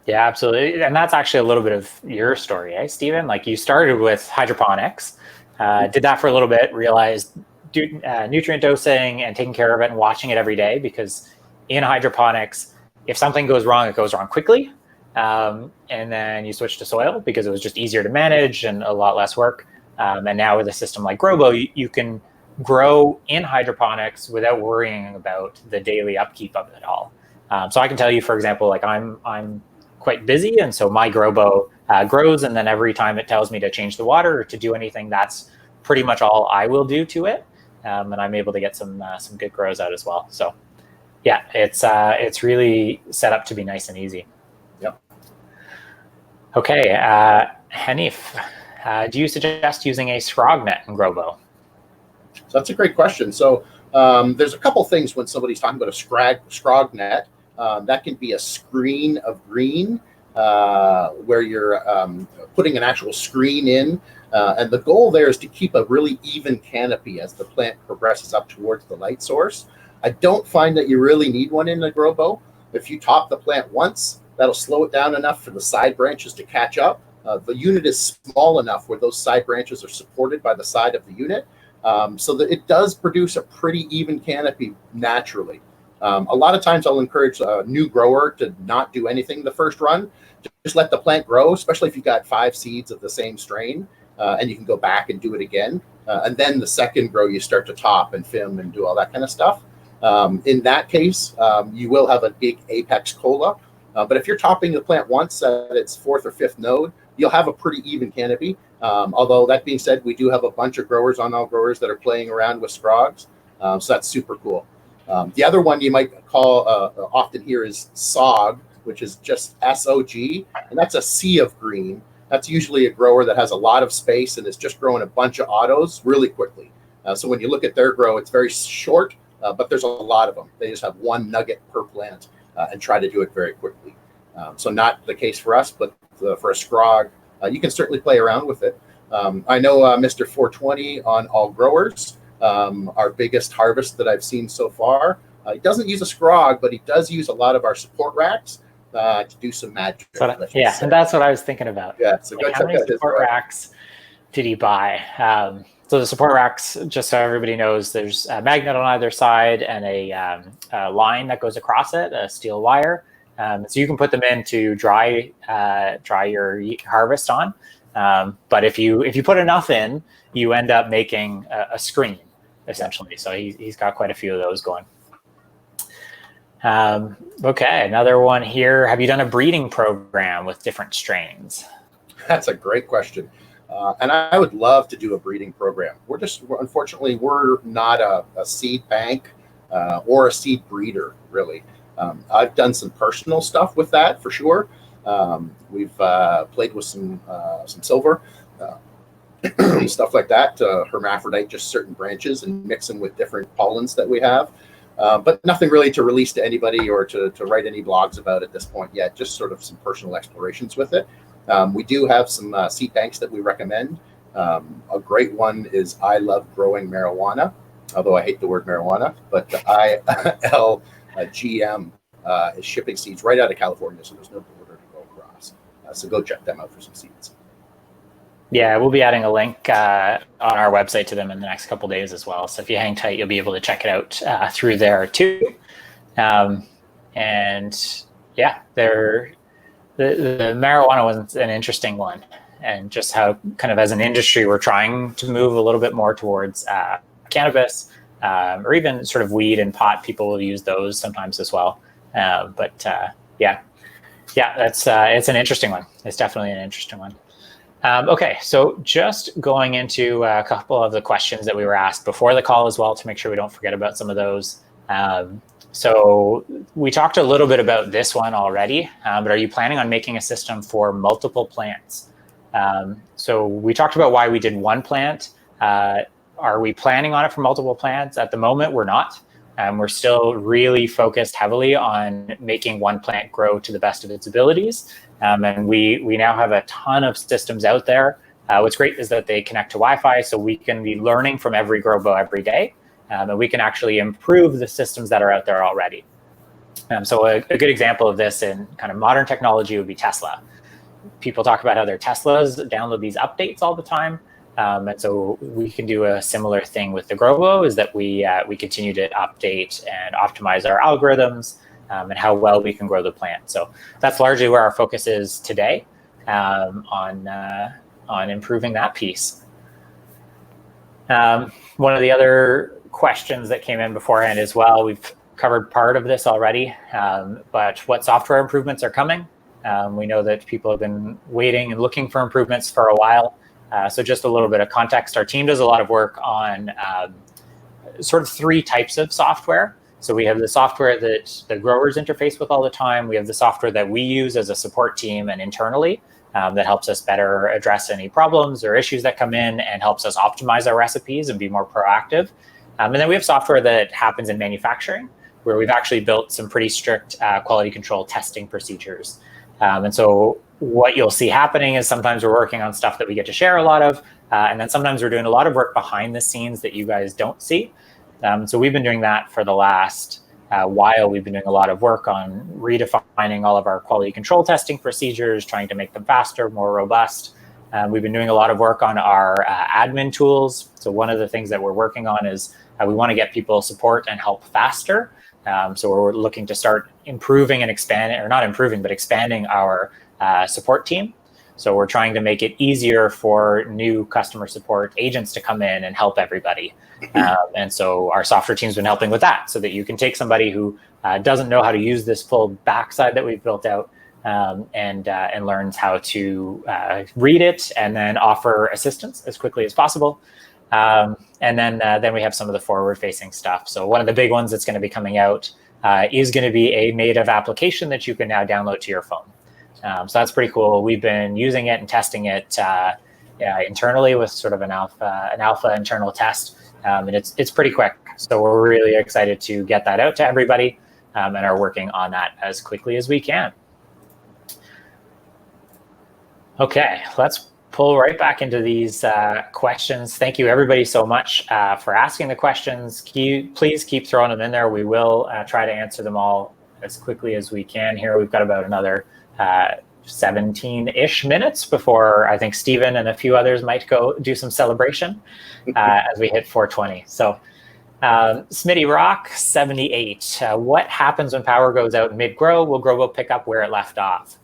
Yeah, absolutely. And that's actually a little bit of your story, eh, Stephen? Like, you started with hydroponics, did that for a little bit, realized nutrient dosing and taking care of it and watching it every day, because in hydroponics, if something goes wrong, it goes wrong quickly. And then you switch to soil because it was just easier to manage and a lot less work. And now with a system like Grobo, you can grow in hydroponics without worrying about the daily upkeep of it all. So I can tell you, for example, like, I'm quite busy, and so my Grobo grows, and then every time it tells me to change the water or to do anything, that's pretty much all I will do to it. And I'm able to get some good grows out as well. So yeah, it's really set up to be nice and easy. Yep. Okay, Hanif, do you suggest using a scrog net in Grobo? So that's a great question. So there's a couple things when somebody's talking about a scrog net. That can be a screen of green, where you're putting an actual screen in. And the goal there is to keep a really even canopy as the plant progresses up towards the light source. I don't find that you really need one in the Grobo. If you top the plant once, that'll slow it down enough for the side branches to catch up. The unit is small enough where those side branches are supported by the side of the unit, so that it does produce a pretty even canopy naturally. A lot of times I'll encourage a new grower to not do anything the first run. Just let the plant grow, especially if you've got 5 seeds of the same strain, and you can go back and do it again. And then the second grow, you start to top and film and do all that kind of stuff. In that case, you will have a big apex cola. But if you're topping the plant once at its 4th or 5th node, you'll have a pretty even canopy. Although that being said, we do have a bunch of growers on All Growers that are playing around with scrogs. So that's super cool. The other one you might call often here is SOG, which is just SOG, and that's a sea of green. That's usually a grower that has a lot of space and is just growing a bunch of autos really quickly. So when you look at their grow, it's very short, but there's a lot of them. They just have one nugget per plant and try to do it very quickly. So not the case for us, but for a scrog, you can certainly play around with it. I know Mr. 420 on All Growers, our biggest harvest that I've seen so far. He doesn't use a scrog, but he does use a lot of our support racks to do some magic. Yeah, and that's what I was thinking about. Yeah, so like, how many support racks did he buy? So the support racks, just so everybody knows, there's a magnet on either side and a line that goes across it, a steel wire. So you can put them in to dry your harvest on. But if you put enough in, you end up making a screen, essentially. So he's got quite a few of those going. Okay, another one here. Have you done a breeding program with different strains? That's a great question. And I would love to do a breeding program. Unfortunately, we're not a seed bank or a seed breeder, really. I've done some personal stuff with that for sure. We've played with some silver, stuff like that, hermaphrodite, just certain branches, and mix them with different pollens that we have. But nothing really to release to anybody or to write any blogs about at this point yet, just sort of some personal explorations with it. We do have some seed banks that we recommend. A great one is I Love Growing Marijuana, although I hate the word marijuana, but the ILGM is shipping seeds right out of California, so there's no border to go across. So go check them out for some seeds. Yeah, we'll be adding a link on our website to them in the next couple of days as well. So if you hang tight, you'll be able to check it out through there too. And yeah, the marijuana was an interesting one. and just how kind of as an industry we're trying to move a little bit more towards cannabis, or even sort of weed and pot. People will use those sometimes as well. Yeah, that's it's an interesting one. It's definitely an interesting one. Okay, so just going into a couple of the questions that we were asked before the call as well, to make sure we don't forget about some of those. So we talked a little bit about this one already, but are you planning on making a system for multiple plants? So we talked about why we did one plant. Are we planning on it for multiple plants? At the moment, we're not. We're still really focused heavily on making one plant grow to the best of its abilities. And we now have a ton of systems out there. What's great is that they connect to Wi-Fi, so we can be learning from every Grobo every day. And we can actually improve the systems that are out there already. So a good example of this in kind of modern technology would be Tesla. People talk about how their Teslas download these updates all the time. And so we can do a similar thing with the Grobo, is that we continue to update and optimize our algorithms and how well we can grow the plant. So that's largely where our focus is today, on improving that piece. One of the other questions that came in beforehand as well, we've covered part of this already, but what software improvements are coming? We know that people have been waiting and looking for improvements for a while. So just a little bit of context, our team does a lot of work on sort of three types of software. So we have the software that the growers interface with all the time. We have the software that we use as a support team and internally, that helps us better address any problems or issues that come in and helps us optimize our recipes and be more proactive. And then we have software that happens in manufacturing, where we've actually built some pretty strict quality control testing procedures. And so what you'll see happening is sometimes we're working on stuff that we get to share a lot of, and then sometimes we're doing a lot of work behind the scenes that you guys don't see. So we've been doing that for the last while. We've been doing a lot of work on redefining all of our quality control testing procedures, trying to make them faster, more robust. We've been doing a lot of work on our admin tools. So one of the things that we're working on is we want to get people support and help faster. So we're looking to start improving and expanding, or not improving, but expanding our support team. So we're trying to make it easier for new customer support agents to come in and help everybody. And so our software team's been helping with that, so that you can take somebody who doesn't know how to use this full backside that we've built out, and learns how to read it and then offer assistance as quickly as possible. And then we have some of the forward-facing stuff. So one of the big ones that's going to be coming out is going to be a native application that you can now download to your phone. So that's pretty cool. We've been using it and testing it internally with sort of an alpha internal test, and it's pretty quick. So we're really excited to get that out to everybody, and are working on that as quickly as we can. Okay, let's pull right back into these questions. Thank you everybody so much for asking the questions. Please keep throwing them in there. We will try to answer them all as quickly as we can here. We've got about another 17-ish minutes before I think Stephen and a few others might go do some celebration as we hit 4:20. So Smitty Rock 78, what happens when power goes out mid-grow? Will Grobo pick up where it left off?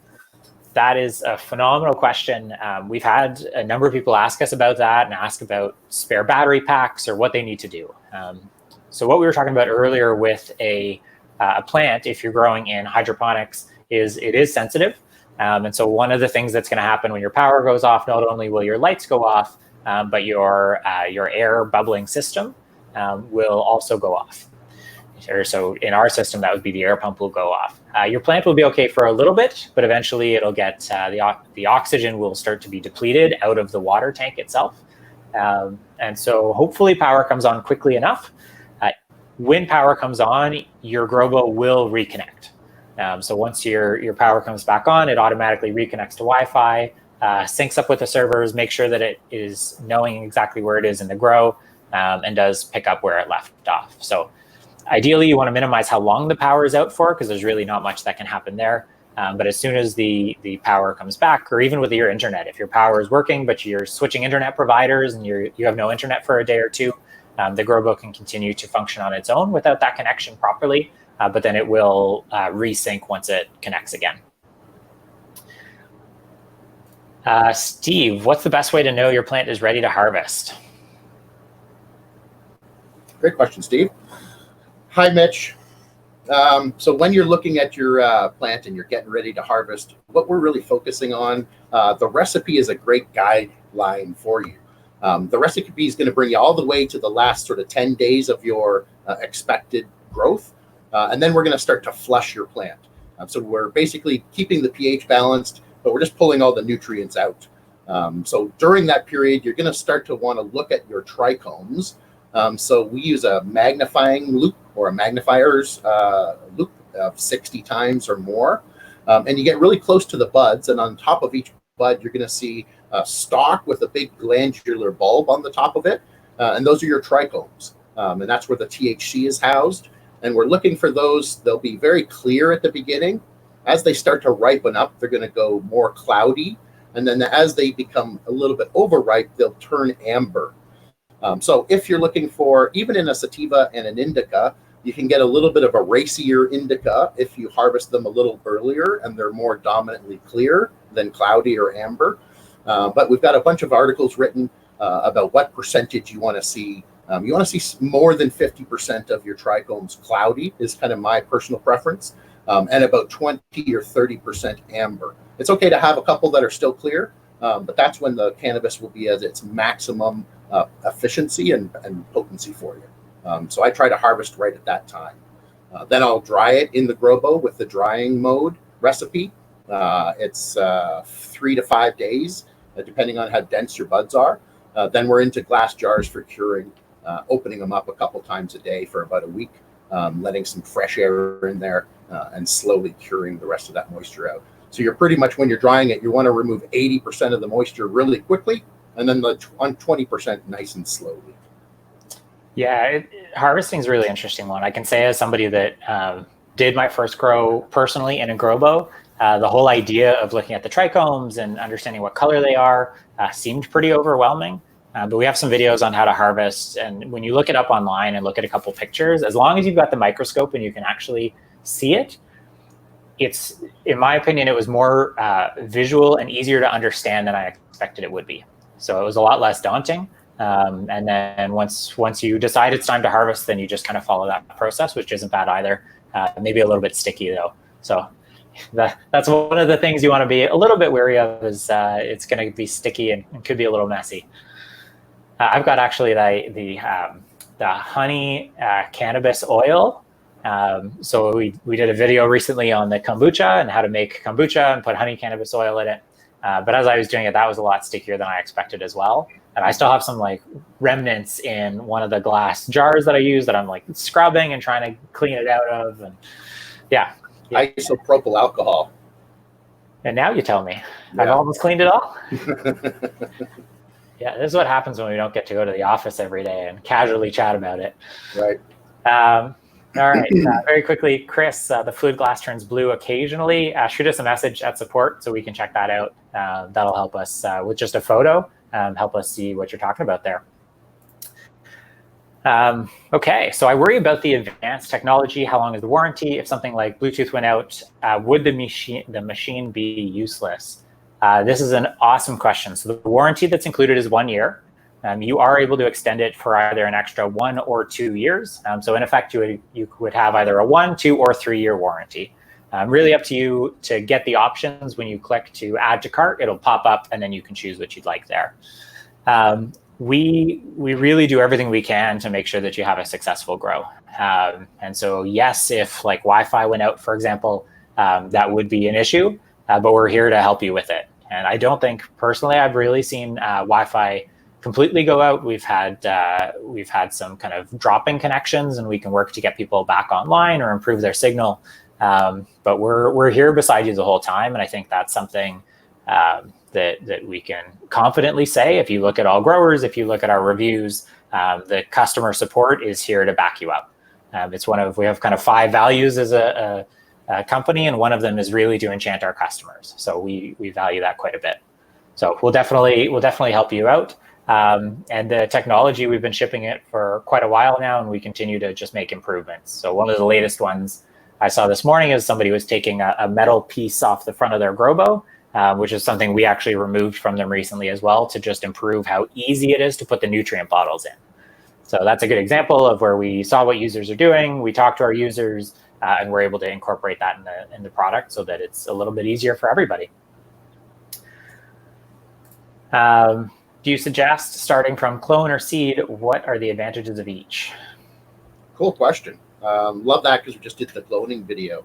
That is a phenomenal question. We've had a number of people ask us about that and ask about spare battery packs or what they need to do. So what we were talking about earlier with a plant, if you're growing in hydroponics, is it is sensitive. And so one of the things that's going to happen when your power goes off, not only will your lights go off, but your air bubbling system will also go off. So in our system, that would be the air pump will go off. Your plant will be okay for a little bit, but eventually it'll get the oxygen will start to be depleted out of the water tank itself. And so hopefully power comes on quickly enough. When power comes on, your Grobo will reconnect. So once your power comes back on, it automatically reconnects to Wi-Fi, syncs up with the servers, make sure that it is knowing exactly where it is in the grow, and does pick up where it left off. So ideally, you want to minimize how long the power is out for, because there's really not much that can happen there. But as soon as the power comes back, or even with your internet, if your power is working, but you're switching internet providers and you have no internet for a day or two, the Grobo can continue to function on its own without that connection properly. But then it will resync once it connects again. Steve, what's the best way to know your plant is ready to harvest? Great question, Steve. Hi, Mitch. So when you're looking at your plant and you're getting ready to harvest, what we're really focusing on, the recipe is a great guideline for you. The recipe is going to bring you all the way to the last sort of 10 days of your expected growth. And then we're going to start to flush your plant. So we're basically keeping the pH balanced, but we're just pulling all the nutrients out. So during that period, you're going to start to want to look at your trichomes. So we use a magnifying loupe or a magnifier's loupe of 60 times or more. And you get really close to the buds. And on top of each bud, you're going to see a stalk with a big glandular bulb on the top of it. And those are your trichomes. And that's where the THC is housed. And we're looking for those. They'll be very clear at the beginning. As they start to ripen up, they're going to go more cloudy. And then as they become a little bit overripe, they'll turn amber. So if you're looking for, even in a sativa and an indica, you can get a little bit of a racier indica if you harvest them a little earlier and they're more dominantly clear than cloudy or amber. But we've got a bunch of articles written about what percentage you want to see. You want to see more than 50% of your trichomes cloudy is kind of my personal preference, and about 20 or 30% amber. It's okay to have a couple that are still clear, but that's when the cannabis will be at its maximum efficiency and potency for you. So I try to harvest right at that time. Then I'll dry it in the Grobo with the drying mode recipe. It's 3 to 5 days, depending on how dense your buds are. Then we're into glass jars for curing, opening them up a couple times a day for about a week, letting some fresh air in there, and slowly curing the rest of that moisture out. So you're pretty much, when you're drying it, you want to remove 80% of the moisture really quickly, and then on 20% nice and slowly. Yeah, harvesting is a really interesting one. I can say, as somebody that did my first grow personally in a Grobo, the whole idea of looking at the trichomes and understanding what color they are seemed pretty overwhelming. But we have some videos on how to harvest. And when you look it up online and look at a couple pictures, as long as you've got the microscope and you can actually see it, it's, in my opinion, it was more visual and easier to understand than I expected it would be. So it was a lot less daunting. And then once you decide it's time to harvest, then you just kind of follow that process, which isn't bad either. Maybe a little bit sticky though. So that's one of the things you want to be a little bit wary of, is it's going to be sticky and could be a little messy. I've got actually the honey cannabis oil. So we did a video recently on the kombucha and how to make kombucha and put honey cannabis oil in it. But as I was doing it, that was a lot stickier than I expected as well. And I still have some like remnants in one of the glass jars that I use that I'm like scrubbing and trying to clean it out of. And yeah. Isopropyl alcohol. And now you tell me. Yeah. I've almost cleaned it all. Yeah, this is what happens when we don't get to go to the office every day and casually chat about it. Right. All right. Very quickly, Chris, the fluid glass turns blue occasionally. Shoot us a message at support so we can check that out. That'll help us with just a photo, help us see what you're talking about there. Okay, so I worry about the advanced technology. How long is the warranty? If something like Bluetooth went out, would the machine be useless? This is an awesome question. So the warranty that's included is 1 year. You are able to extend it for either an extra 1 or 2 years. So in effect, you would have either a 1, 2, or 3 year warranty. Really up to you to get the options. When you click to add to cart, it'll pop up and then you can choose what you'd like there. We really do everything we can to make sure that you have a successful grow. And so yes, if like Wi-Fi went out, for example, that would be an issue, but we're here to help you with it. And I don't think personally I've really seen Wi-Fi completely go out. We've had some kind of dropping connections, and we can work to get people back online or improve their signal. But we're here beside you the whole time, and I think that's something that we can confidently say. If you look at all growers, if you look at our reviews, the customer support is here to back you up. We have kind of 5 values as a company, and one of them is really to enchant our customers. So we value that quite a bit. So we'll definitely help you out. And the technology, we've been shipping it for quite a while now, and we continue to just make improvements. So one of the latest ones I saw this morning is somebody was taking a metal piece off the front of their Grobo, which is something we actually removed from them recently as well to just improve how easy it is to put the nutrient bottles in. So that's a good example of where we saw what users are doing, we talked to our users, and we're able to incorporate that in the product so that it's a little bit easier for everybody. Do you suggest starting from clone or seed? What are the advantages of each? Cool question. Love that because we just did the cloning video.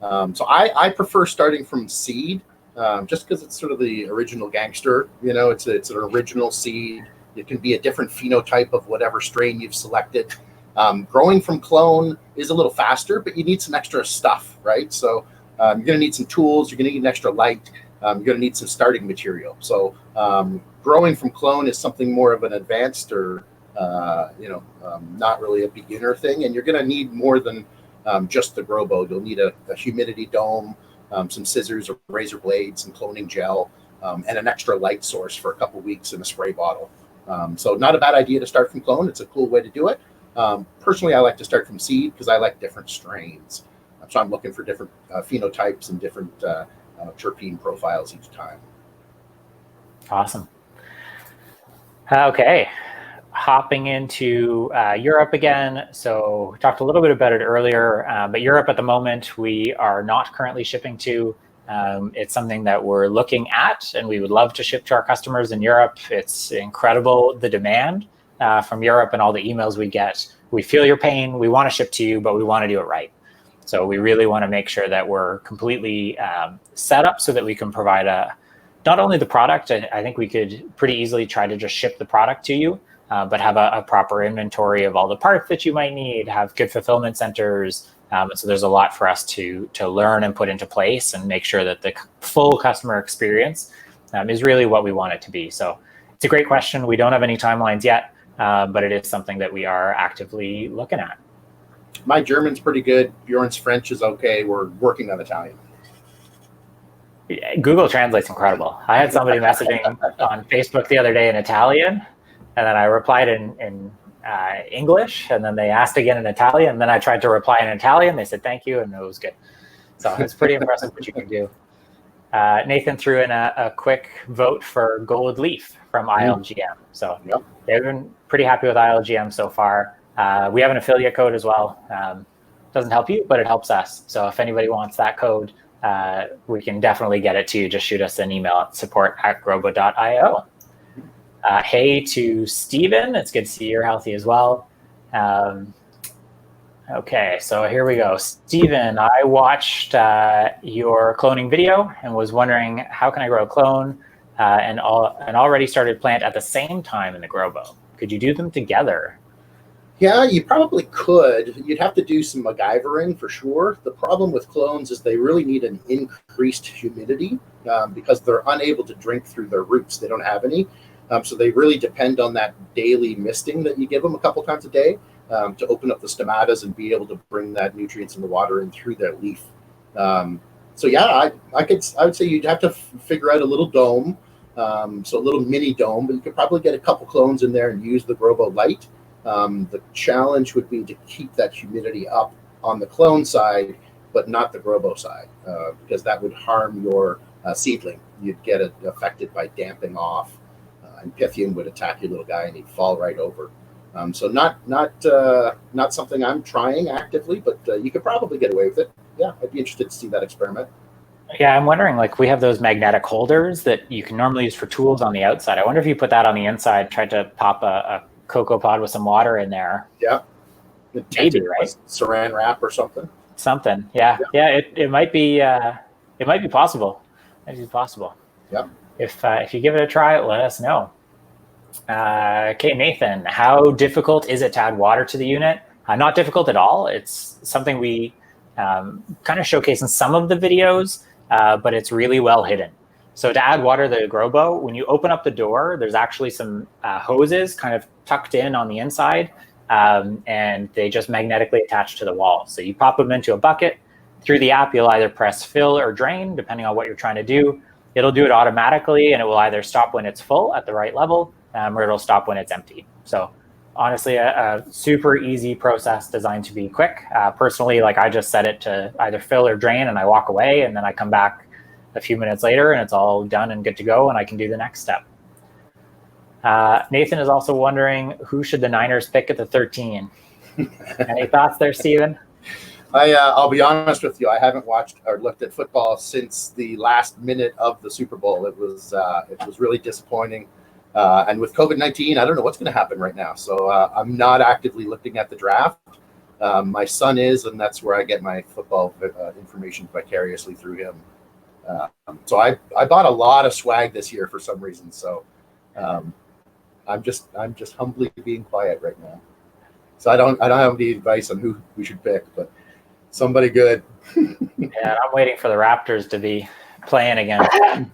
So I prefer starting from seed, just because it's sort of the original gangster. You know, it's an original seed. It can be a different phenotype of whatever strain you've selected. Growing from clone is a little faster, but you need some extra stuff, right? So you're going to need some tools. You're going to need an extra light. You're going to need some starting material. So growing from clone is something more of an advanced or not really a beginner thing. And you're going to need more than just the Grobo. You'll need a humidity dome, some scissors or razor blades, some cloning gel, and an extra light source for a couple weeks in a spray bottle. So not a bad idea to start from clone. It's a cool way to do it. Personally, I like to start from seed because I like different strains. So I'm looking for different phenotypes and different terpene profiles each time. Awesome. Okay, hopping into Europe again. So we talked a little bit about it earlier, but Europe at the moment, we are not currently shipping to. It's something that we're looking at, and we would love to ship to our customers in Europe. It's incredible, the demand from Europe and all the emails we get. We feel your pain. We want to ship to you, but we want to do it right. So we really want to make sure that we're completely set up so that we can provide not only the product. I think we could pretty easily try to just ship the product to you, but have a proper inventory of all the parts that you might need, have good fulfillment centers. So there's a lot for us to learn and put into place and make sure that the full customer experience is really what we want it to be. So it's a great question. We don't have any timelines yet, but it is something that we are actively looking at. My German's pretty good. Bjorn's French is okay. We're working on Italian. Google Translate's incredible. I had somebody messaging on Facebook the other day in Italian, and then I replied in English, and then they asked again in Italian, and then I tried to reply in Italian. They said thank you, and it was good. So it's pretty impressive what you can do. Nathan threw in a quick vote for Gold Leaf from ILGM. So they've been pretty happy with ILGM so far. We have an affiliate code as well. Doesn't help you, but it helps us. So if anybody wants that code, we can definitely get it to you. Just shoot us an email at support@grobo.io. Hey to Stephen. It's good to see you're healthy as well. Okay, so here we go. Stephen, I watched your cloning video and was wondering how can I grow a clone and already started plant at the same time in the Grobo. Could you do them together? Yeah, you probably could. You'd have to do some MacGyvering for sure. The problem with clones is they really need an increased humidity because they're unable to drink through their roots. They don't have any. So they really depend on that daily misting that you give them a couple times a day to open up the stomatas and be able to bring that nutrients in the water in through their leaf. So yeah, I would say you'd have to figure out a little dome, so a little mini dome, but you could probably get a couple clones in there and use the Grobo light. The challenge would be to keep that humidity up on the clone side, but not the Grobo side, because that would harm your seedling. You'd get it affected by damping off, and Pythian would attack your little guy and he'd fall right over. So not something I'm trying actively, but you could probably get away with it. Yeah, I'd be interested to see that experiment. Yeah, I'm wondering, like, we have those magnetic holders that you can normally use for tools on the outside. I wonder if you put that on the inside, tried to pop a cocoa pod with some water in there. Yeah. Maybe, right? Saran wrap or something. Something. Yeah. It might be possible. It might be possible. Yeah. If you give it a try, let us know. Okay, Nathan, how difficult is it to add water to the unit? Not difficult at all. It's something we kind of showcase in some of the videos, but it's really well hidden. So to add water to the Grobo, when you open up the door, there's actually some hoses kind of tucked in on the inside, and they just magnetically attach to the wall. So you pop them into a bucket. Through the app, you'll either press fill or drain, depending on what you're trying to do. It'll do it automatically, and it will either stop when it's full at the right level, or it'll stop when it's empty. So honestly, a super easy process designed to be quick. Personally, like, I just set it to either fill or drain, and I walk away, and then I come back a few minutes later and it's all done and good to go, and I can do the next step. Nathan is also wondering, who should the Niners pick at the 13? Any thoughts there, Stephen? I'll be honest with you. I haven't watched or looked at football since the last minute of the Super Bowl. It was really disappointing. And with COVID-19, I don't know what's going to happen right now. So I'm not actively looking at the draft. My son is, and that's where I get my football information vicariously through him. So I bought a lot of swag this year for some reason. So I'm just humbly being quiet right now. So I don't have any advice on who we should pick, but somebody good. Yeah, I'm waiting for the Raptors to be playing again.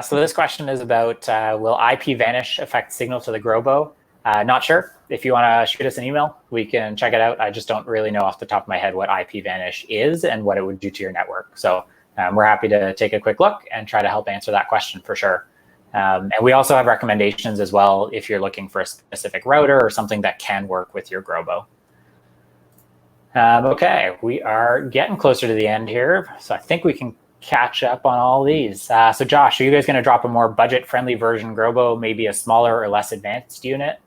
So this question is about, will IP vanish affect signal to the Grobo? Not sure. If you want to shoot us an email, we can check it out. I just don't really know off the top of my head what IP vanish is and what it would do to your network. So we're happy to take a quick look and try to help answer that question for sure. And we also have recommendations as well if you're looking for a specific router or something that can work with your Grobo. Okay, we are getting closer to the end here, so I think we can catch up on all these. So Josh, are you guys going to drop a more budget-friendly version Grobo, maybe a smaller or less advanced unit?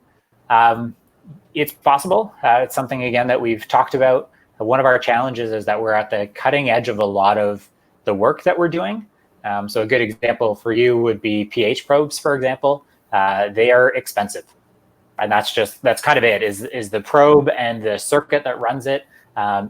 It's possible. It's something, again, that we've talked about. One of our challenges is that we're at the cutting edge of a lot of the work that we're doing. So a good example for you would be pH probes, for example. They are expensive. And that's kind of it, is the probe and the circuit that runs it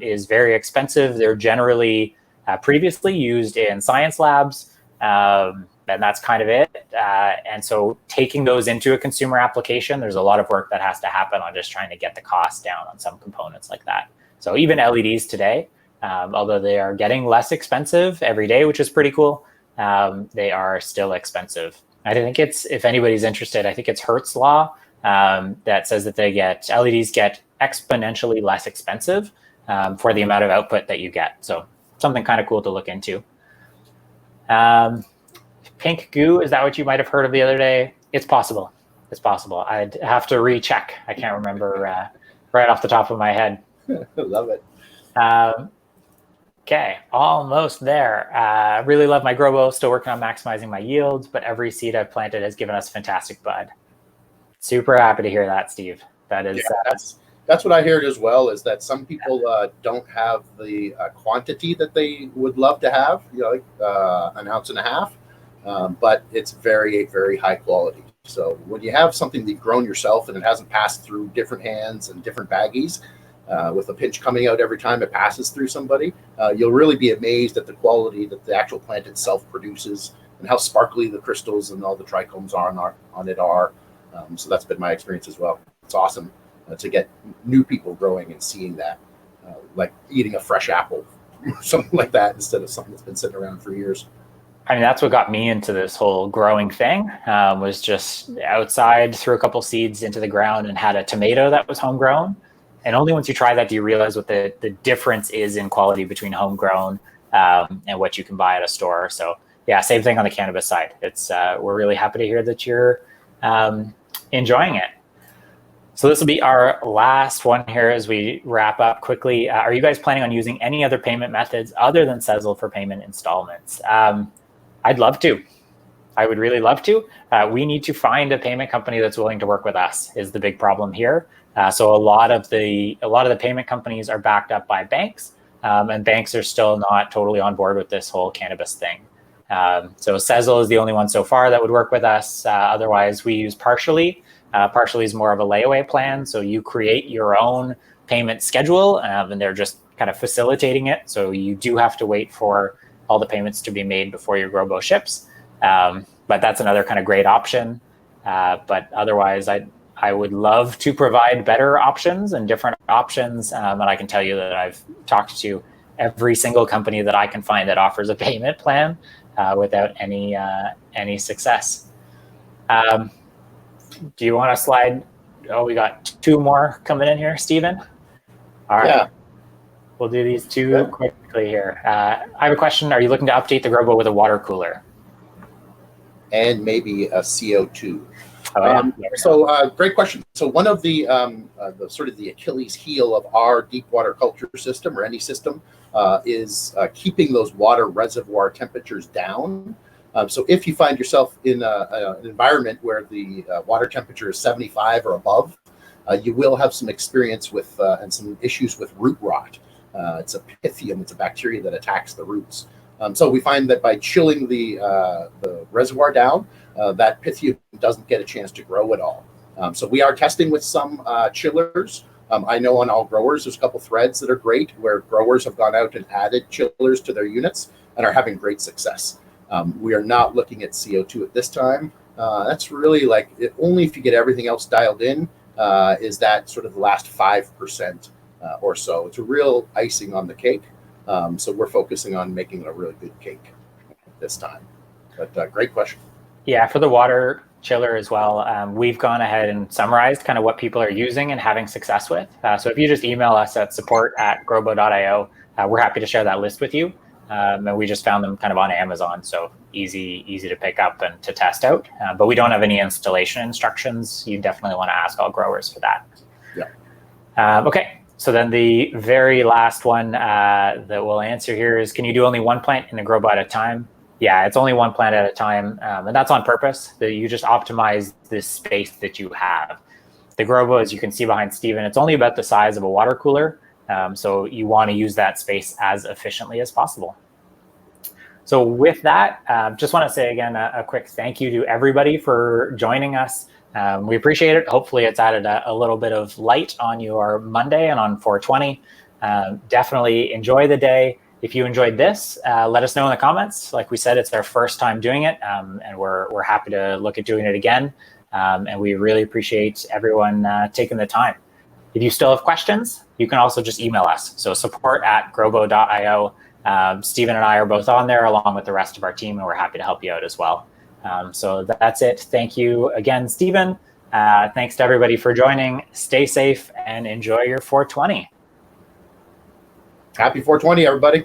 is very expensive. They're generally previously used in science labs, and that's kind of it. And so taking those into a consumer application, there's a lot of work that has to happen on just trying to get the cost down on some components like that. So even LEDs today, although they are getting less expensive every day, which is pretty cool, they are still expensive. I think it's, if anybody's interested, I think it's Hertz's law that says that LEDs get exponentially less expensive for the amount of output that you get. So something kind of cool to look into. Pink goo, is that what you might have heard of the other day? It's possible. It's possible. I'd have to recheck. I can't remember right off the top of my head. I love it. Okay, almost there. Really love my Grobo. Still working on maximizing my yields, but every seed I've planted has given us fantastic bud. Super happy to hear that, Steve. That is. Yeah, that's what I heard as well, is that some people don't have the quantity that they would love to have, like 1.5 ounces, but it's very, very high quality. So when you have something that you've grown yourself and it hasn't passed through different hands and different baggies, with a pinch coming out every time it passes through somebody, you'll really be amazed at the quality that the actual plant itself produces and how sparkly the crystals and all the trichomes on it are. So that's been my experience as well. It's awesome to get new people growing and seeing that, like eating a fresh apple, something like that, instead of something that's been sitting around for years. I mean, that's what got me into this whole growing thing, was just outside, threw a couple seeds into the ground and had a tomato that was homegrown. And only once you try that do you realize what the difference is in quality between homegrown and what you can buy at a store. So yeah, same thing on the cannabis side. It's we're really happy to hear that you're enjoying it. So this will be our last one here as we wrap up quickly. Are you guys planning on using any other payment methods other than sezzle for payment installments? I'd love to. I would really love to. We need to find a payment company that's willing to work with us is the big problem here. So a lot of the payment companies are backed up by banks, and banks are still not totally on board with this whole cannabis thing. So sezzle is the only one so far that would work with us. Otherwise, we use Partially. Partially is more of a layaway plan. So you create your own payment schedule, and they're just kind of facilitating it. So you do have to wait for all the payments to be made before your Grobo ships. But that's another kind of great option. But otherwise, I would love to provide better options and different options. And I can tell you that I've talked to every single company that I can find that offers a payment plan without any success. Do you want to slide? Oh, we got 2 more coming in here, Stephen. All right. Yeah. We'll do these 2 quickly here. I have a question. Are you looking to update the Grobo with a water cooler? And maybe a CO2. So great question. So one of the sort of the Achilles heel of our deep water culture system, or any system, is keeping those water reservoir temperatures down. So if you find yourself in an environment where the water temperature is 75 or above, you will have some experience with and some issues with root rot. It's a pythium, it's a bacteria that attacks the roots. So we find that by chilling the reservoir down, that pythium doesn't get a chance to grow at all. So we are testing with some chillers. I know on All Growers, there's a couple threads that are great where growers have gone out and added chillers to their units and are having great success. We are not looking at CO2 at this time. That's really like, only if you get everything else dialed in, is that sort of the last 5% or so. It's a real icing on the cake. So we're focusing on making a really good cake this time. But great question. Yeah, for the water chiller as well, we've gone ahead and summarized kind of what people are using and having success with. So if you just email us at support@grobo.io, we're happy to share that list with you. And we just found them kind of on Amazon, so easy to pick up and to test out. But we don't have any installation instructions. You definitely want to ask All Growers for that. Yeah. Okay, so then the very last one that we'll answer here is, can you do only one plant in a grow at a time? Yeah, it's only one plant at a time, and that's on purpose. That you just optimize this space that you have. The Grobo, as you can see behind Stephen, it's only about the size of a water cooler, so you want to use that space as efficiently as possible. So with that, just want to say again a quick thank you to everybody for joining us. We appreciate it. Hopefully it's added a little bit of light on your Monday and on 420. Definitely enjoy the day. If you enjoyed this, let us know in the comments. Like we said, it's our first time doing it, and we're happy to look at doing it again. And we really appreciate everyone taking the time. If you still have questions, you can also just email us. So support@grobo.io. Stephen and I are both on there along with the rest of our team, and we're happy to help you out as well. So that's it. Thank you again, Stephen. Thanks to everybody for joining. Stay safe and enjoy your 420. Happy 420, everybody.